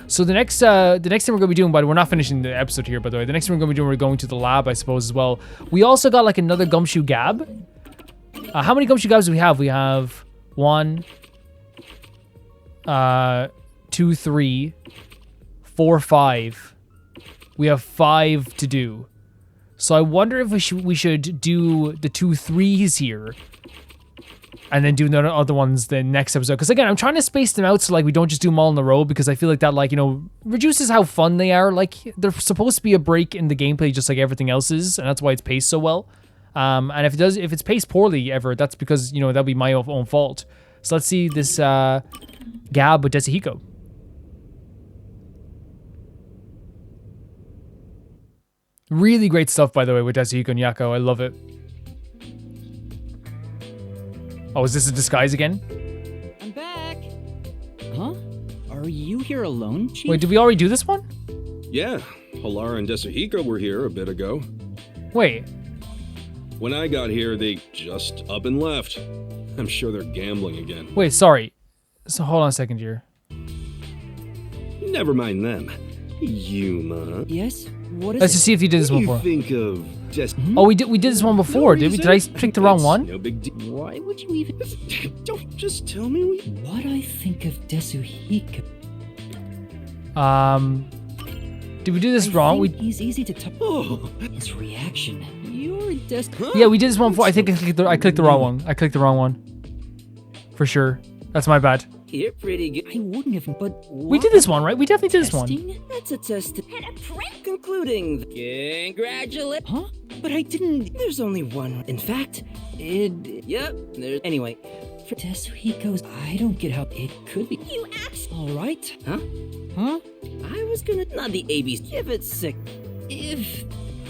So the next thing we're gonna be doing, but we're not finishing the episode here, by the way. The next thing we're gonna be doing, we're going to the lab, I suppose, as well. We also got like another gumshoe gab. How many gumshoe gabs do we have? We have 1, 2, 3, 4, 5. We have 5 to do. So I wonder if we should do the 2 3s here. And then do the other ones the next episode. Because again, I'm trying to space them out so like we don't just do them all in a row, because I feel like that, like, you know, reduces how fun they are. Like, they're supposed to be a break in the gameplay just like everything else is, and that's why it's paced so well. And if it's paced poorly ever, that's because, you know, that'll be my own fault. So let's see this gab with Yasuhiko. Really great stuff, by the way, with Yasuhiko and Yakou. I love it. Oh, is this a disguise again? I'm back. Huh? Are you here alone, Chief? Wait, did we already do this one? Yeah, Halara and Yasuhiko were here a bit ago. Wait. When I got here, they just up and left. I'm sure they're gambling again. Wait, sorry. So hold on a second here. Never mind them. Yuma. Yes? What is Let's it? just see if you did this one What do you before. think of just... Oh, we did this one before, did we? Did I pick the wrong one? No big deal. Why would you even... Don't just tell me. What I think of Desuhiko? Did we do this wrong? Think he's easy to talk. Oh, His reaction. You're Yeah, we did this one before. I think I clicked the wrong one. I clicked the wrong one. For sure. That's my bad. You're pretty good. I wouldn't have, but We did this one, right? We definitely did this one. testing? That's a test. And a prank? Concluding. Congratulations. Huh? But I didn't. There's only one. In fact, Yep. Anyway. For Desuhiko's, I don't get how it could be. You actually. All right. Huh? Huh? I was gonna. Not the ABs. Give it sick. If.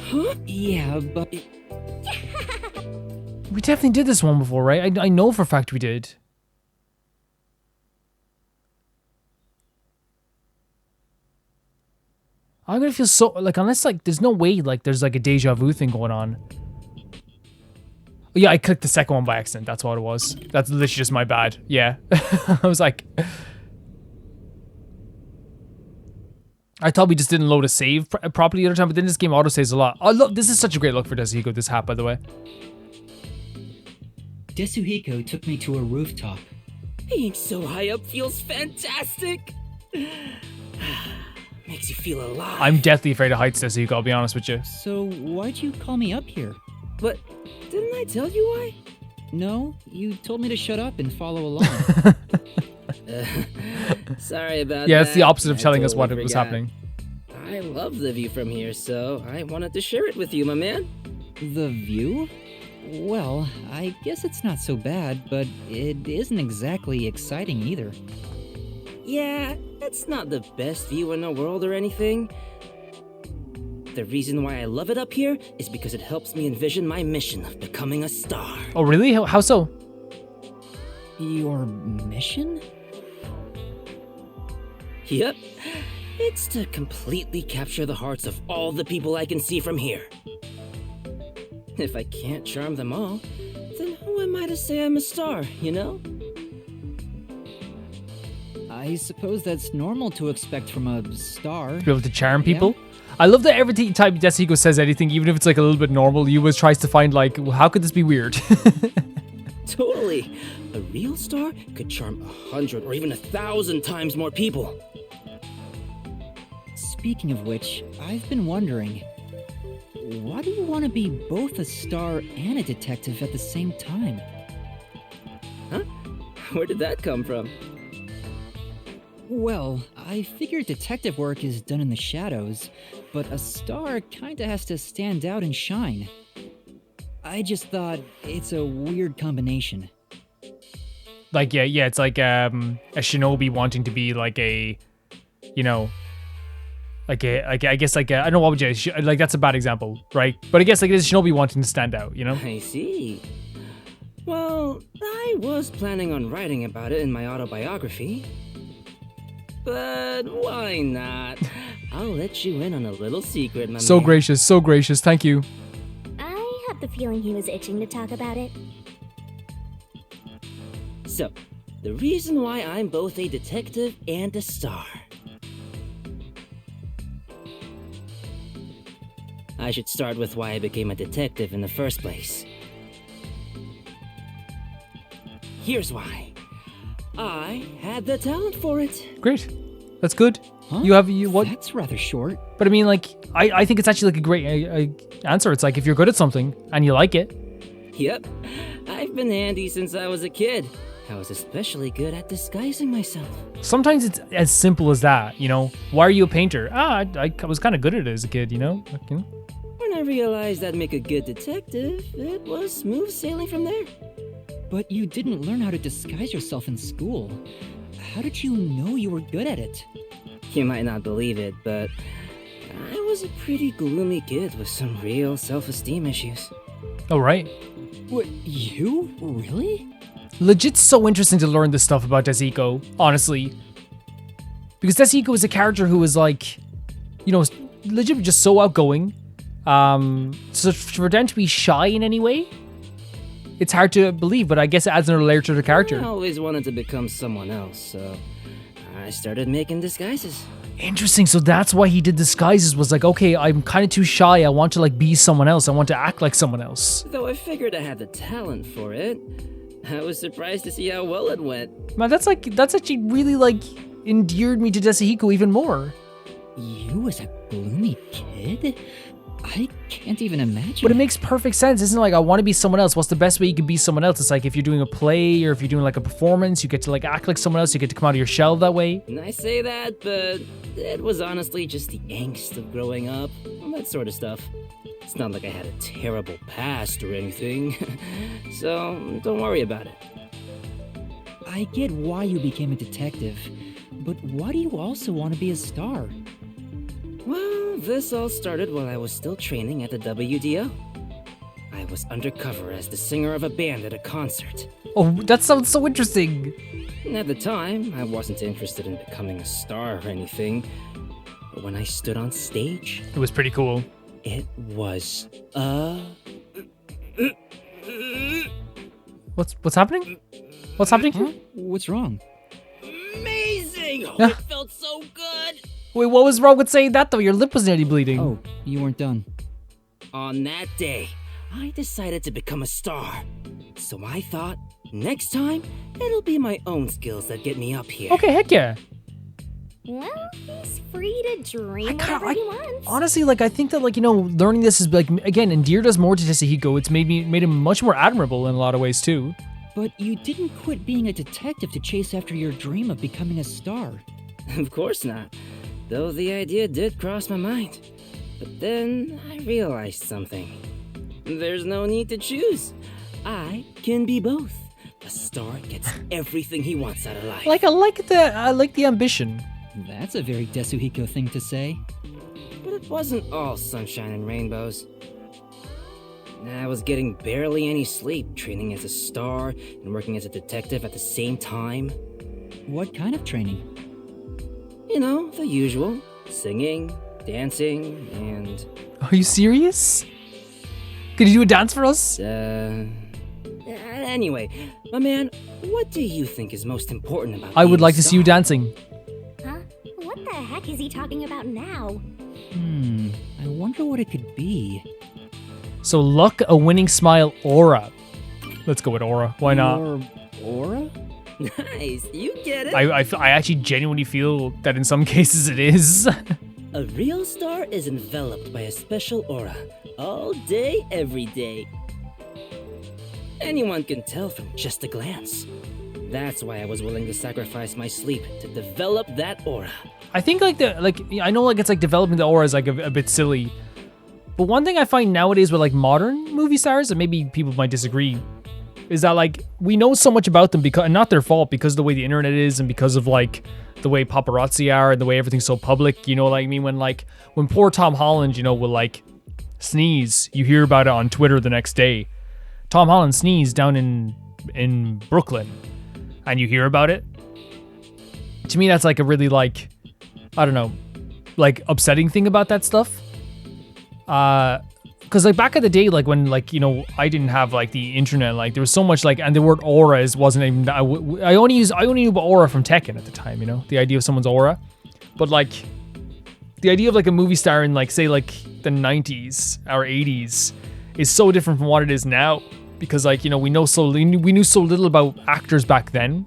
Huh? Yeah, but. We definitely did this one before, right? I know for a fact we did. I'm gonna feel so like unless like there's no way like there's like a deja vu thing going on. Yeah, I clicked the second one by accident. That's what it was. That's literally just my bad. Yeah, I was like, I thought we just didn't load a save properly the other time, but then this game auto saves a lot. I love this. Is such a great look for Desuhiko. This hat, by the way. Desuhiko took me to a rooftop. Being so high up feels fantastic. Makes you feel alive. I'm deathly afraid of heights, Desuhiko. I'll be honest with you. So, why'd you call me up here? But didn't I tell you why? No, you told me to shut up and follow along. Sorry about that. Yeah, it's the opposite of I telling us totally what was forgot. happening. I love the view from here, so I wanted to share it with you, my man. The view? Well, I guess it's not so bad, but it isn't exactly exciting either. Yeah, it's not the best view in the world or anything. The reason why I love it up here is because it helps me envision my mission of becoming a star. Oh, really? How so? Your mission? Yep. It's to completely capture the hearts of all the people I can see from here. If I can't charm them all, then who am I to say I'm a star, you know? I suppose that's normal to expect from a star. To be able to charm people. I love that every time Desuhiko says anything, even if it's like a little bit normal, he always tries to find like, well, how could this be weird? Totally. A real star could charm 100 or even 1,000 times more people. Speaking of which, I've been wondering, why do you want to be both a star and a detective at the same time? Huh? Where did that come from? Well, I figure detective work is done in the shadows, but a star kinda has to stand out and shine. I just thought it's a weird combination. Like, yeah, it's like a shinobi wanting to be like a, you know, I guess I don't know what would you, like that's a bad example, right? But I guess like it is shinobi wanting to stand out, you know? I see. Well, I was planning on writing about it in my autobiography. But why not? I'll let you in on a little secret, my So man. gracious, thank you. I have the feeling he was itching to talk about it. So, the reason why I'm both a detective and a star. I should start with why I became a detective in the first place. Here's why. I had the talent for it. Great. That's good. Huh? You what? That's rather short. But I mean, like, I think it's actually like a great answer. It's like if you're good at something and you like it. Yep, I've been handy since I was a kid. I was especially good at disguising myself. Sometimes it's as simple as that, you know? Why are you a painter? I was kind of good at it as a kid, you know? Like, you know? When I realized that'd make a good detective, it was smooth sailing from there. But you didn't learn how to disguise yourself in school. How did you know you were good at it? You might not believe it, but I was a pretty gloomy kid with some real self-esteem issues. Oh, right. What, you? Really? Legit so interesting to learn this stuff about Desuhiko, honestly. Because Desuhiko is a character who is like, you know, legit just so outgoing. So for them to be shy in any way, it's hard to believe, but I guess it adds another layer to the I character. always wanted to become someone else, so I started making disguises. Interesting. So that's why he did disguises, was like, okay, I'm kind of too shy. I want to like be someone else. I want to act like someone else. Though I figured I had the talent for it. I was surprised to see how well it went. Man, that's actually really like endeared me to Desahiko even more. You as a gloomy kid? I can't even imagine. But it makes perfect sense. Isn't it like, I want to be someone else? What's the best way you can be someone else? It's like if you're doing a play or if you're doing like a performance, you get to like act like someone else. You get to come out of your shell that way. And I say that, but it was honestly just the angst of growing up. That sort of stuff. It's not like I had a terrible past or anything. So don't worry about it. I get why you became a detective, but why do you also want to be a star? Well, this all started while I was still training at the WDO. I was undercover as the singer of a band at a concert. Oh, that sounds so interesting. And at the time, I wasn't interested in becoming a star or anything. But when I stood on stage, It was pretty cool. it was, What's happening? What's happening? Huh? What's wrong? amazing! Oh, Yeah. it felt so good! Wait, what was wrong with saying that though? Your lip was nearly bleeding. Oh, you weren't done. On that day, I decided to become a star. So I thought, next time, it'll be my own skills that get me up here. Okay, heck yeah. Well, he's free to dream whatever he wants. Honestly, like I think that like, you know, learning this is like, again, endeared us more to Tesahiko. It's made him much more admirable in a lot of ways too. But you didn't quit being a detective to chase after your dream of becoming a star. Of course not. Though the idea did cross my mind. But then I realized something. There's no need to choose. I can be both. A star gets everything he wants out of life. Like I like the ambition. That's a very Desuhiko thing to say. But it wasn't all sunshine and rainbows. I was getting barely any sleep, training as a star and working as a detective at the same time. What kind of training? You know, the usual. Singing, dancing, and... Are you serious? Could you do a dance for us? Anyway, my man, what do you think is most important about I would being like a to see you star? dancing. Huh? What the heck is he talking about now? I wonder what it could be. So luck, a winning smile, aura. Let's go with aura. Why not? Or aura? Nice, you get it. I actually genuinely feel that in some cases it is. A real star is enveloped by a special aura. All day, every day. Anyone can tell from just a glance. That's why I was willing to sacrifice my sleep to develop that aura. I think I know like it's like developing the aura is like a bit silly. But one thing I find nowadays with like modern movie stars, and maybe people might disagree, is that like we know so much about them because, and not their fault, because of the way the internet is and because of like the way paparazzi are and the way everything's so public, you know what I mean? When poor Tom Holland, you know, will like sneeze, you hear about it on Twitter the next day. Tom Holland sneezed down in Brooklyn, and you hear about it. To me, that's like a really like, I don't know, like upsetting thing about that stuff. Because like back in the day, like when like, you know, I didn't have like the internet, like there was so much like, and the word aura wasn't even, I only knew about aura from Tekken at the time, you know, the idea of someone's aura. But like the idea of like a movie star in like say like the 90s or 80s is so different from what it is now, because like, you know, we knew so little about actors back then,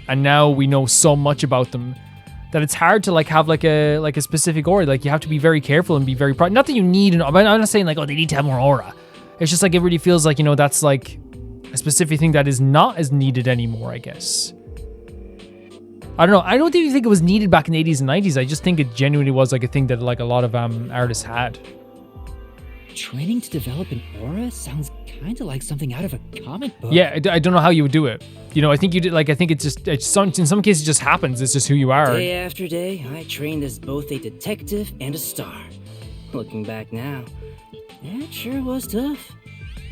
and now we know so much about them that it's hard to like have like a specific aura. Like you have to be very careful and be very proud. Not that you need I'm not saying like, oh, they need to have more aura. It's just like it really feels like, you know, that's like a specific thing that is not as needed anymore, I guess. I don't know. I don't even think it was needed back in the 80s and 90s. I just think it genuinely was like a thing that like a lot of artists had. Training to develop an aura sounds kind of like something out of a comic book. Yeah, I don't know how you would do it. You know, I think you did. Like, I think in some cases it just happens. It's just who you are. Day after day, I trained as both a detective and a star. Looking back now, it sure was tough.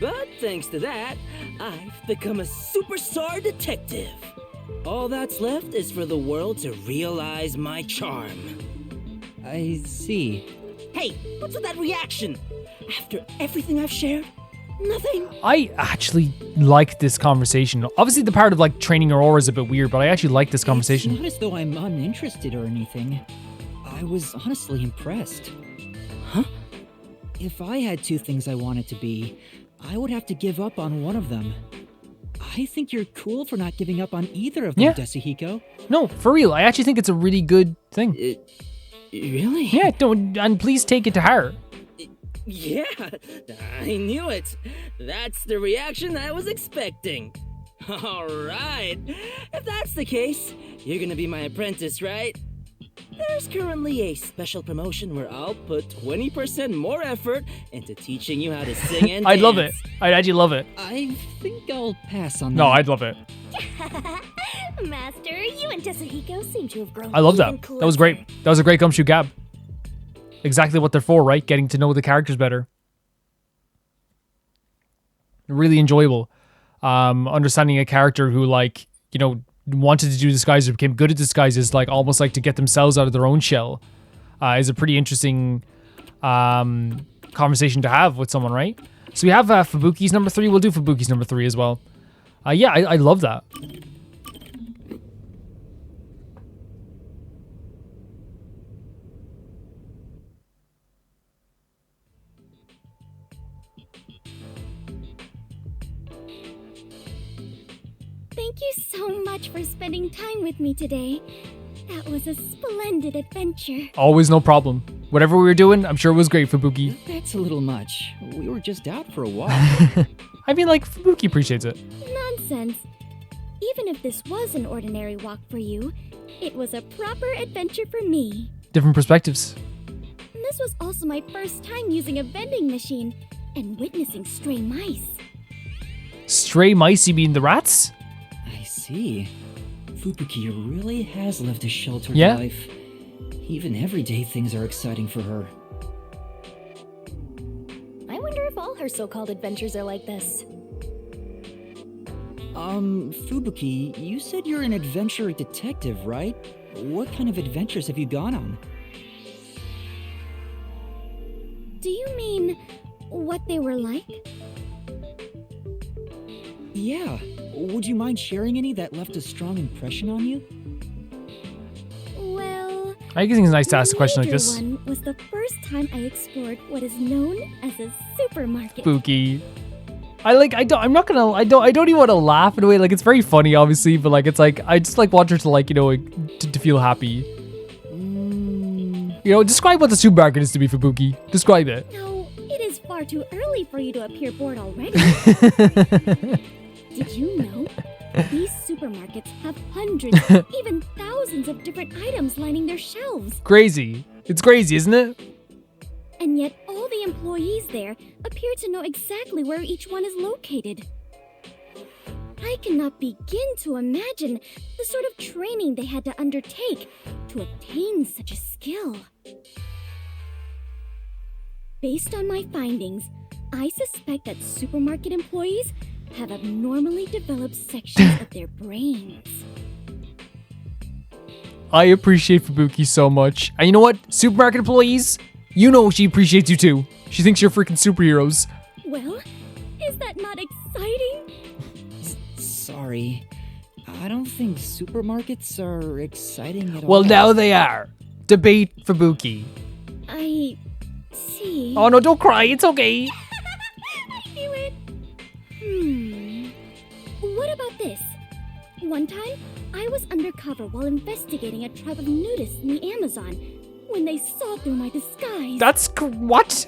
But thanks to that, I've become a superstar detective. All that's left is for the world to realize my charm. I see. Hey, what's with that reaction? After everything I've shared, nothing. I actually like this conversation. Obviously, the part of like training your aura is a bit weird, but I actually like this conversation. It's not as though I'm uninterested or anything. I was honestly impressed. Huh? If I had two things I wanted to be, I would have to give up on one of them. I think you're cool for not giving up on either of them, Yeah. Desahiko. No, for real. I actually think it's a really good thing. Really? Yeah, don't, and please take it to heart. Yeah, I knew it. That's the reaction I was expecting. All right. If that's the case, you're gonna be my apprentice, right? There's currently a special promotion where I'll put 20% more effort into teaching you how to sing and I'd love it. dance. I'd actually love it. I think I'll pass on that. No, I'd love it. Master, you and Desahiko seem to have grown. I love even that. That was great. closer. That was a great gumshoe gab. Exactly what they're for, right? Getting to know the characters better. Really enjoyable. Understanding a character who, like, you know, wanted to do disguises, became good at disguises, like almost like to get themselves out of their own shell, is a pretty interesting conversation to have with someone, right? So we have Fubuki's number 3. We'll do Fubuki's number 3 as well. Yeah, I love that. Thank you so much for spending time with me today. That was a splendid adventure. Always no problem. Whatever we were doing, I'm sure it was great, Fubuki. That's a little much. We were just out for a walk. I mean, like, Fubuki appreciates it. Nonsense. Even if this was an ordinary walk for you, it was a proper adventure for me. Different perspectives. This was also my first time using a vending machine and witnessing stray mice. Stray mice, you mean the rats? I see. Fubuki really has lived a sheltered Yeah. life. Even everyday things are exciting for her. I wonder if all her so-called adventures are like this. Fubuki, you said you're an adventure detective, right? What kind of adventures have you gone on? Do you mean what they were like? Yeah. Would you mind sharing any that left a strong impression on you? Well, I think it's nice to ask a question like major this. one was the first time I explored what is known as a supermarket. Spooky. I don't even want to laugh in a way. Like, it's very funny, obviously, but like, it's like, I just like want her to, like, you know, to feel happy. You know, describe what the supermarket is to me, Fubuki. Describe it. No, it is far too early for you to appear bored already. Did you know? These supermarkets have hundreds, even thousands of different items lining their shelves. Crazy. It's crazy, isn't it? And yet all the employees there appear to know exactly where each one is located. I cannot begin to imagine the sort of training they had to undertake to obtain such a skill. Based on my findings, I suspect that supermarket employees have abnormally developed sections of their brains. I appreciate Fubuki so much. And you know what? Supermarket employees, you know she appreciates you too. She thinks you're freaking superheroes. Well, is that not exciting? Sorry. I don't think supermarkets are exciting at all. Well, now they are. Debate Fubuki. I see. Oh no, don't cry. It's okay. I knew it. What about this? One time, I was undercover while investigating a tribe of nudists in the Amazon when they saw through my disguise. That's what?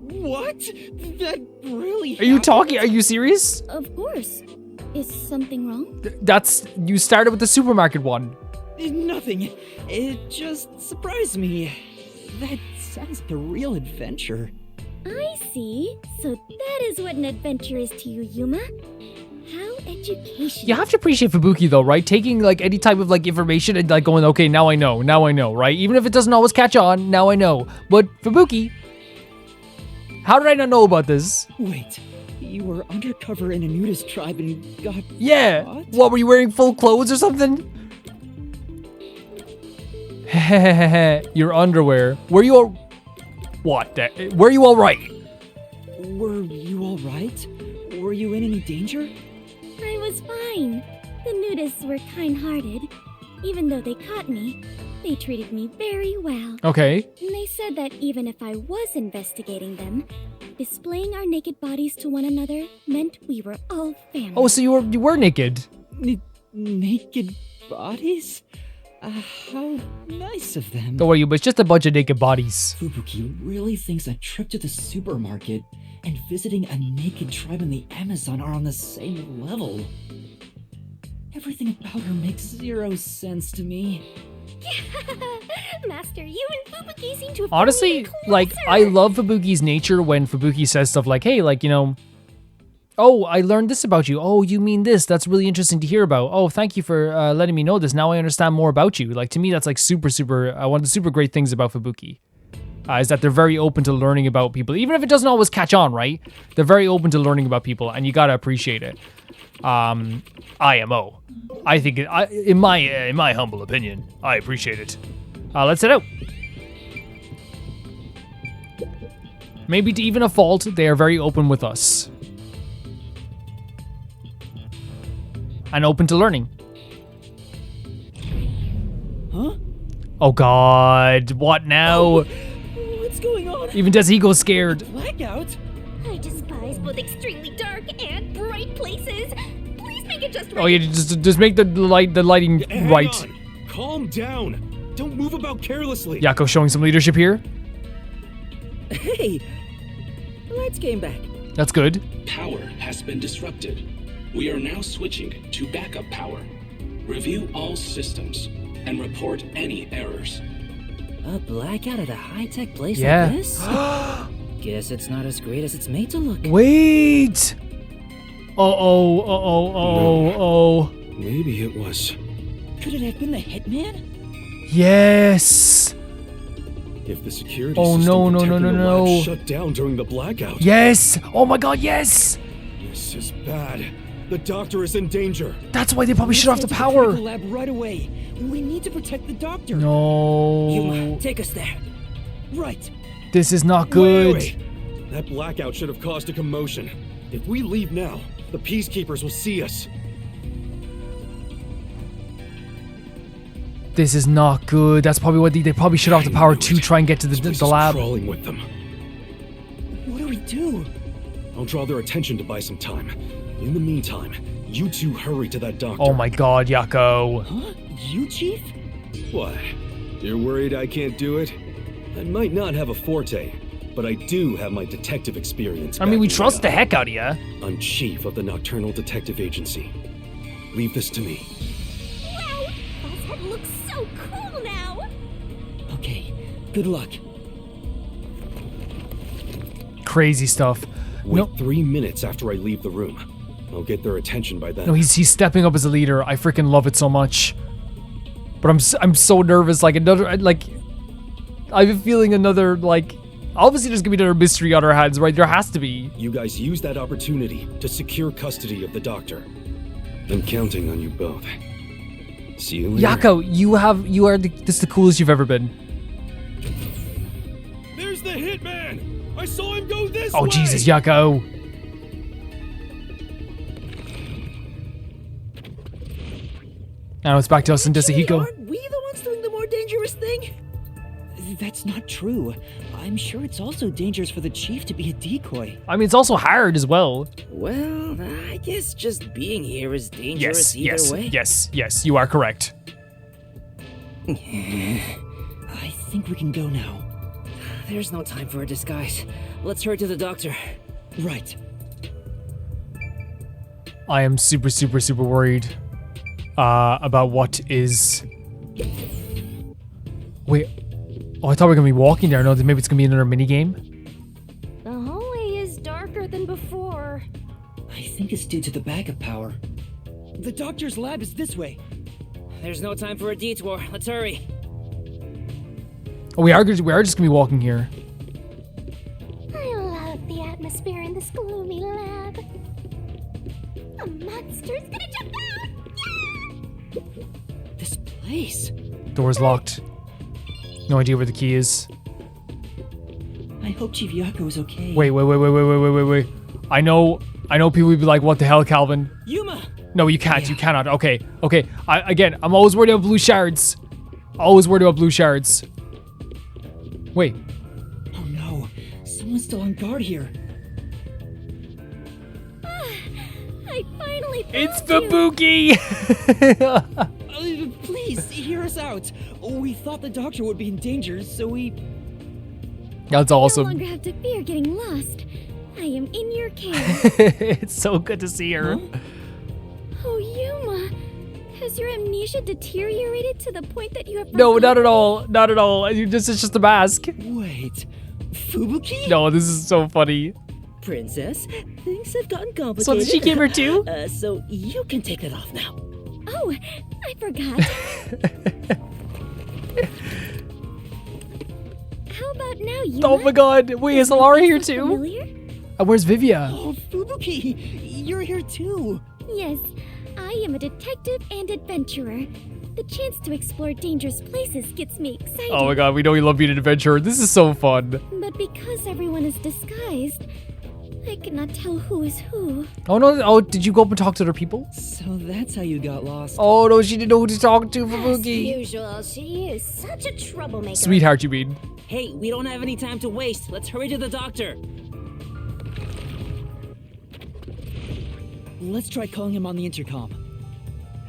What? That really Are you talking? Are you serious? Of course. Is something wrong? That's, you started with the supermarket one. Nothing. It just surprised me. That sounds like a real adventure. I see. So that is what an adventure is to you, Yuma. How educational. You have to appreciate Fubuki though, right? Taking like any type of like information and like going, okay, now I know, right? Even if it doesn't always catch on, now I know. But Fubuki, how did I not know about this? Wait, you were undercover in a nudist tribe and got Yeah. caught? What, were you wearing full clothes or something? Your underwear. Were you all... What? Were you all right? Were you all right? Were you in any danger? I was fine. The nudists were kind-hearted. Even though they caught me, They treated me very well. Okay. And they said that even if I was investigating them, displaying our naked bodies to one another meant we were all family. Oh, so you were naked. Naked bodies? How nice of them. Don't worry, but it's just a bunch of naked bodies. Fubuki really thinks a trip to the supermarket and visiting a naked tribe in the Amazon are on the same level. Everything about her makes zero sense to me. Master, you and Fubuki seem to have Honestly, grown like, closer. I love Fubuki's nature when Fubuki says stuff like, hey, like, you know, oh, I learned this about you. Oh, you mean this? That's really interesting to hear about. Oh, thank you for letting me know this. Now I understand more about you. Like, to me, that's like super, one of the super great things about Fubuki. Is that they're very open to learning about people. Even if it doesn't always catch on, right? They're very open to learning about people, and you gotta appreciate it. IMO. I think, in my humble opinion, I appreciate it. Let's head out. Maybe to even a fault, they are very open with us. And open to learning. Huh? Oh god, what now? What's going on? Even Desigo's scared. Blackout? I despise both extremely dark and bright places. Please make it just right. Oh yeah, just make the lighting Hang right. on. Calm down. Don't move about carelessly. Yakou showing some leadership here. Hey, lights came back. That's good. Power has been disrupted. We are now switching to backup power. Review all systems and report any errors. A blackout at a high-tech place Yeah. like this? Guess it's not as great as it's made to look. Wait. Oh. Maybe it was. Could it have been the Hitman? Yes. If the security Oh, system no, protecting the no. lab shut down during the blackout. Yes. Oh my god, yes. This is bad. The doctor is in danger. That's why they probably shut off the Let's get to power. medical lab right away. We need to protect the doctor. No. Yuma, take us there. Right. This is not good. Wait. That blackout should have caused a commotion. If we leave now, the peacekeepers will see us. This is not good. That's probably what they probably shut off the power to try and get to This place the is lab. crawling with them. What do we do? I'll draw their attention to buy some time. In the meantime, you two hurry to that doctor. Oh my god, Yakou. Huh? You, Chief? What? You're worried I can't do it? I might not have a forte, but I do have my detective experience. I mean, we backing me trust up. the heck out of you. I'm chief of the Nocturnal Detective Agency. Leave this to me. Wow, Bosshead looks so cool now. Okay, good luck. Crazy stuff. Wait 3 minutes after I leave the room. I'll get their attention by then. No, he's stepping up as a leader. I freaking love it so much. But I'm so nervous. Like I have a feeling another obviously there's gonna be another mystery on our hands, right? There has to be. You guys use that opportunity to secure custody of the doctor. I'm counting on you both. See you later. Yakou, you are the coolest you've ever been. There's the hitman! I saw him go this way! Oh Jesus, Yakou. Now it's back to us and Desahiko. Aren't we the ones doing the more dangerous thing? That's not true. I'm sure it's also dangerous for the Chief to be a decoy. I mean, it's also hard as well. Well, I guess just being here is dangerous either way. Yes, you are correct. I think we can go now. There's no time for a disguise. Let's hurry to the doctor. Right. I am super worried about what is... Wait. Oh, I thought we were going to be walking there. No, maybe it's going to be another minigame. The hallway is darker than before. I think it's due to the backup power. The doctor's lab is this way. There's no time for a detour. Let's hurry. Oh, we are just going to be walking here. I love the atmosphere in this gloomy lab. A monster's gonna jump out! Yeah! This place. Door's locked. No idea where the key is. I hope Chief Yakou is okay. Wait. I know people would be like, what the hell, Calvin? Yuma! No, you can't. You cannot. Okay. I'm always worried about blue shards. Always worried about blue shards. Wait. Oh no, someone's still on guard here. I finally found It's you. Fubuki! Please, hear us out. We thought the doctor would be in danger, so we... That's No awesome. longer have to fear getting lost. I am in your care. It's so good to see her. Huh? Oh, Yuma. Has your amnesia deteriorated to the point that you have No, not forgotten at all. Not at all. This is just a mask. Wait, Fubuki? No, this is so funny. Princess, things have gotten complicated. So did she give her too? So you can take that off now. Oh, I forgot. How about now, Yuma? Oh my god. Wait, is Alara here Look too? familiar? Where's Vivia? Oh, Fubuki, you're here too. Yes, I am a detective and adventurer. The chance to explore dangerous places gets me excited. Oh my god, we know you love being an adventurer. This is so fun. But because everyone is disguised, I cannot tell who is who. Oh no, oh, did you go up and talk to other people? So that's how you got lost. Oh no, she didn't know who to talk to, As Fubuki. usual, she is such a troublemaker. Sweetheart, you mean? Hey, we don't have any time to waste. Let's hurry to the doctor. Let's try calling him on the intercom.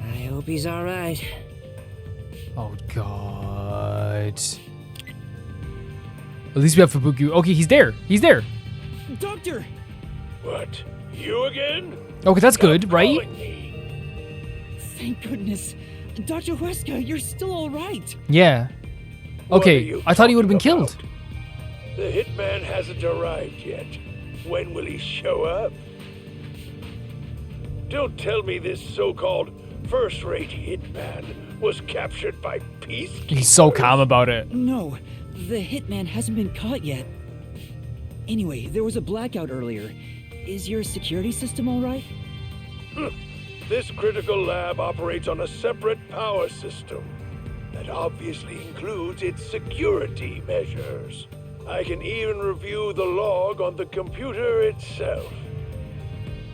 I hope he's all right. Oh god. At least we have Fubuki. Okay, he's there. He's there. Doctor! What? You again? Okay, that's good, Stop right? calling me. Thank goodness. Dr. Huesca, you're still all right. Yeah. What are Okay, you I thought he would have been talking killed. about? The Hitman hasn't arrived yet. When will he show up? Don't tell me this so-called first-rate Hitman was captured by peacekeepers. He's so calm about it. No, the hitman hasn't been caught yet. Anyway, there was a blackout earlier. Is your security system all right? This critical lab operates on a separate power system that obviously includes its security measures. I can even review the log on the computer itself.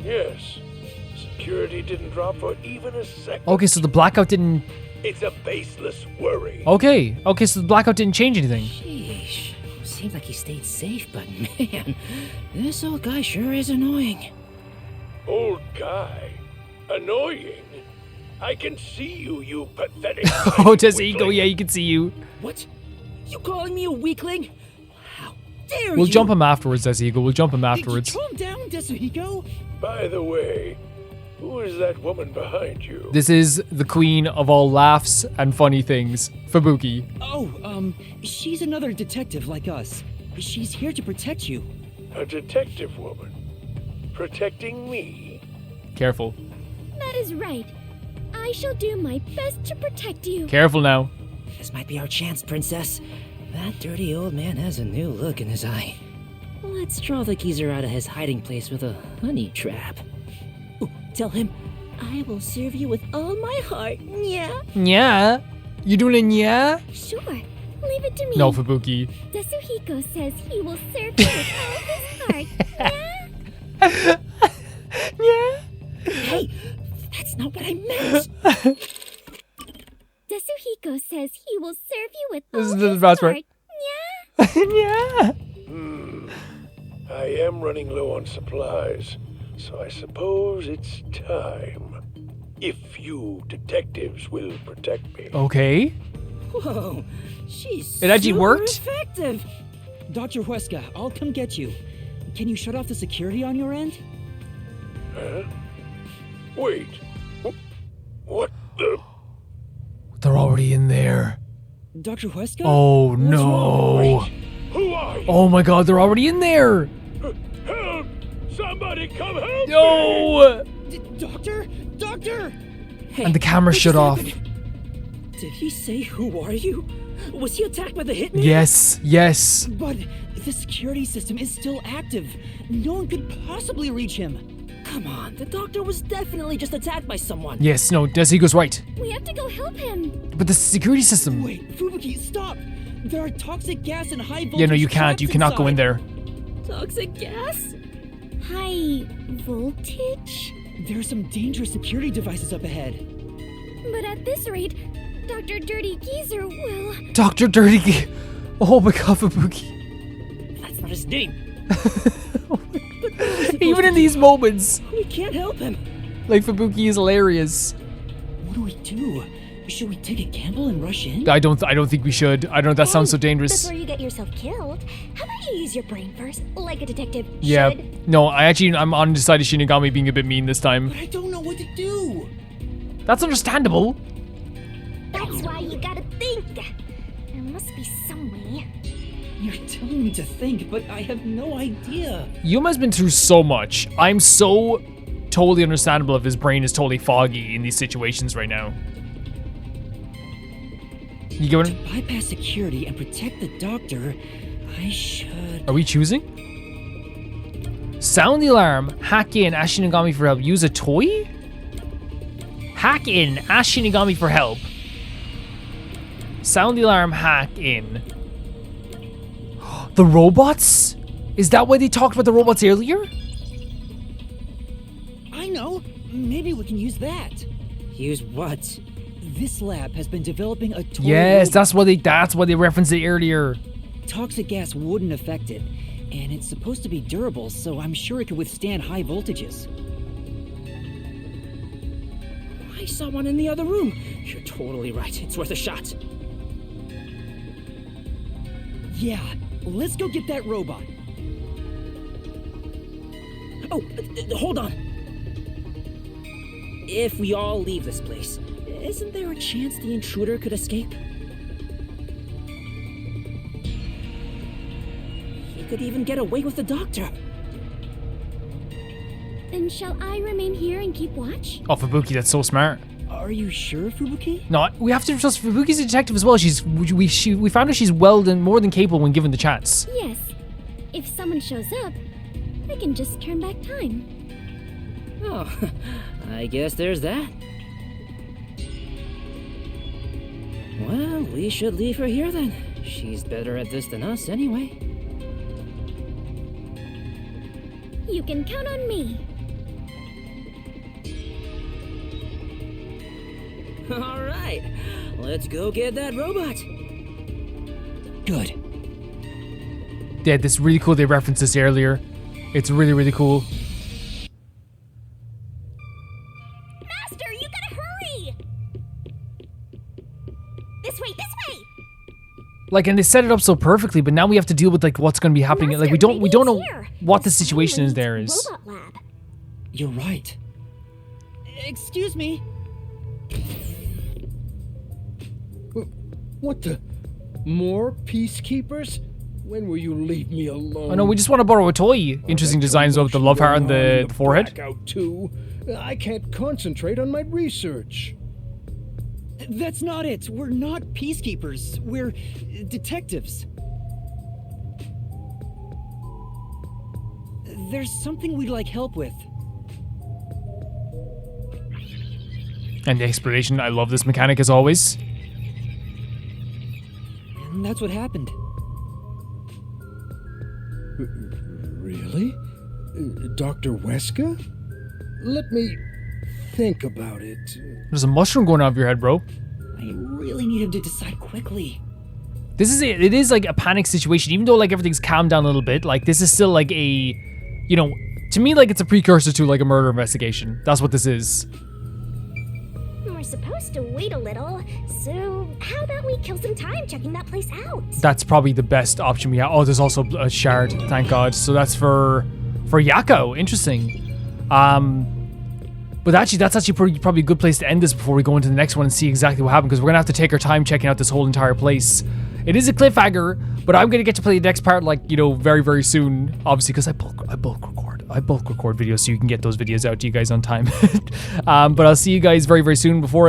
Yes, security didn't drop for even a second. Okay, so the blackout didn't... It's a baseless worry. Okay, so the blackout didn't change anything. Sheesh. Seems like he stayed safe, but man, this old guy sure is annoying. Old guy. Annoying. I can see you, you pathetic. Oh, Tessego, weakling. yeah, you can see you. What? You calling me a weakling? How dare you? We'll jump him afterwards, Tessego. We'll jump him afterwards. Calm down, Desuhiko. By the way, who is that woman behind you? This is the queen of all laughs and funny things, Fubuki. Oh, she's another detective like us. She's here to protect you. A detective woman. Protecting me? Careful. That is right. I shall do my best to protect you. Careful now. This might be our chance, Princess. That dirty old man has a new look in his eye. Let's draw the geezer out of his hiding place with a honey trap. Ooh, tell him, I will serve you with all my heart. Yeah. Yeah? You doing a yeah? Sure. Leave it to me. No, Fubuki. Desuhiko says he will serve you with all his heart. Yeah? Yeah? Hey, that's not what I meant. Desuhiko says he will serve you with This all is the his best heart. part. Yeah? Yeah. I am running low on supplies, so I suppose it's time. If you detectives will protect me. Okay. Whoa, she's It actually super worked? effective. Dr. Huesca, I'll come get you. Can you shut off the security on your end? Huh? Wait. What the? They're already in there. Dr. Huesca? Oh What's no. wrong? Who are you? Oh my god, they're already in there. Help! Somebody come help me! No. Doctor? Doctor! Hey, And the camera what shut just off. happened? Did he say, who are you? Was he attacked by the hitman? Yes, yes. But the security system is still active. No one could possibly reach him. Come on, the doctor was definitely just attacked by someone. Yes, no, Desigo's right. We have to go help him. But the security system. Wait, Fubuki, stop! There are toxic gas and high voltage Yeah, no, you can't. traps You cannot go in inside. there. Toxic gas? High voltage? There are some dangerous security devices up ahead. But at this rate, Dr. Dirty Geezer will... Dr. Dirty Oh my god, Fubuki. That's not his name. Even in these moments. We can't help him. Like, Fubuki is hilarious. What do we do? Should we take a gamble and rush in? I don't think we should. I don't. That sounds so dangerous. Before you get yourself killed, how about you use your brain first, like a detective Yeah. should? No, I'm undecided Shinigami being a bit mean this time. But I don't know what to do. That's understandable. That's why you gotta think. There must be some way. You're telling me to think, but I have no idea. Yuma's been through so much. I'm so totally understandable if his brain is totally foggy in these situations right now. You going? To bypass security and protect the doctor, I should... Are we choosing? Sound the alarm. Hack in. Ask Shinigami for help. Use a toy? Hack in. Ask Shinigami for help. Sound the alarm. Hack in. The robots? Is that why they talked about the robots earlier? I know. Maybe we can use that. Use what? This lab has been developing a toy Yes, robot. that's why they referenced it earlier. Toxic gas wouldn't affect it, and it's supposed to be durable, so I'm sure it could withstand high voltages. I saw one in the other room. You're totally right. It's worth a shot. Yeah, let's go get that robot. Oh, hold on. If we all leave this place, isn't there a chance the intruder could escape? He could even get away with the doctor. Then shall I remain here and keep watch? Oh, Fubuki, that's so smart. Are you sure, Fubuki? No, we have to trust Fubuki's a detective as well. We found out she's more than capable when given the chance. Yes. If someone shows up, I can just turn back time. Oh, I guess there's that. Well, we should leave her here then. She's better at this than us anyway. You can count on me. All right, let's go get that robot. Good. Yeah, this is really cool. They referenced this earlier. It's really, really cool. Master, you gotta hurry! This way, this way! Like, and they set it up so perfectly, but now we have to deal with like what's going to be happening. Master, Like, we don't know here. what the situation is. Silent There is. Robot lab. You're right. Excuse me. What the? More peacekeepers? When will you leave me alone? Oh no, we just want to borrow a toy. Interesting designs of the love heart on the forehead. Blackout too. I can't concentrate on my research. That's not it. We're not peacekeepers. We're detectives. There's something we'd like help with. And the explanation. I love this mechanic as always. And that's what happened. Really? Dr. Weska? Let me think about it. There's a mushroom going off your head, bro. I really need him to decide quickly. This is it. It is like a panic situation, even though like everything's calmed down a little bit. Like this is still like a, you know, to me like it's a precursor to like a murder investigation. That's what this is. We're supposed to wait a little, so how about we kill some time checking that place out? That's probably the best option we have. Oh, there's also a shard. Thank God. So that's for Yakou. Interesting. But actually, that's actually probably a good place to end this before we go into the next one and see exactly what happened, because we're gonna have to take our time checking out this whole entire place. It is a cliffhanger, but I'm gonna get to play the next part, like, you know, very, very soon. Obviously, because I bulk record videos, so you can get those videos out to you guys on time. But I'll see you guys very, very soon. Before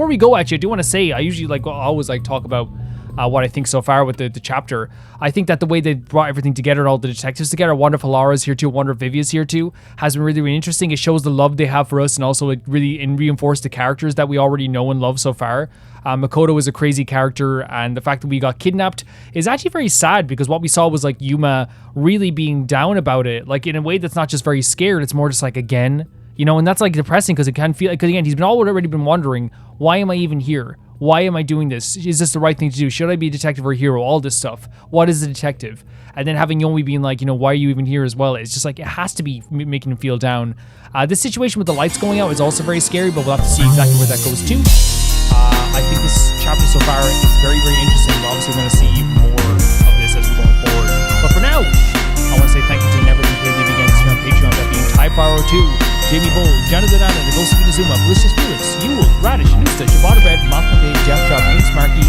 we go, actually, I do want to say I usually always talk about what I think so far with the chapter. I think that the way they brought everything together, all the detectives together, Wonder of Halara's here too, Wonder of Vivia's here too, has been really, really interesting. It shows the love they have for us, and also it really reinforced the characters that we already know and love so far. Makoto is a crazy character, and the fact that we got kidnapped is actually very sad, because what we saw was like Yuma really being down about it, like in a way that's not just very scared, it's more just like, again, You know, and that's like depressing because it can feel, because again, he's been already been wondering, why am I even here? Why am I doing this? Is this the right thing to do? Should I be a detective or a hero? All this stuff. What is a detective? And then having Yomi being like, you know, why are you even here as well? It's just like, it has to be making him feel down. This situation with the lights going out is also very scary, but we'll have to see exactly where that goes to. I think this chapter so far is very, very interesting. But obviously, we're going to see more of this as we're going forward. But for now, I want to say thank you to Never Been Paid Leaving Against here on Patreon. That being Type502, Jamie Bull, Jonathan Anna, The Ghost of Inazuma, Felicius Felix, Yule, Radish, Nusta, Shabata Bread, Mothman Dave, Jeff Drop, Links Markey,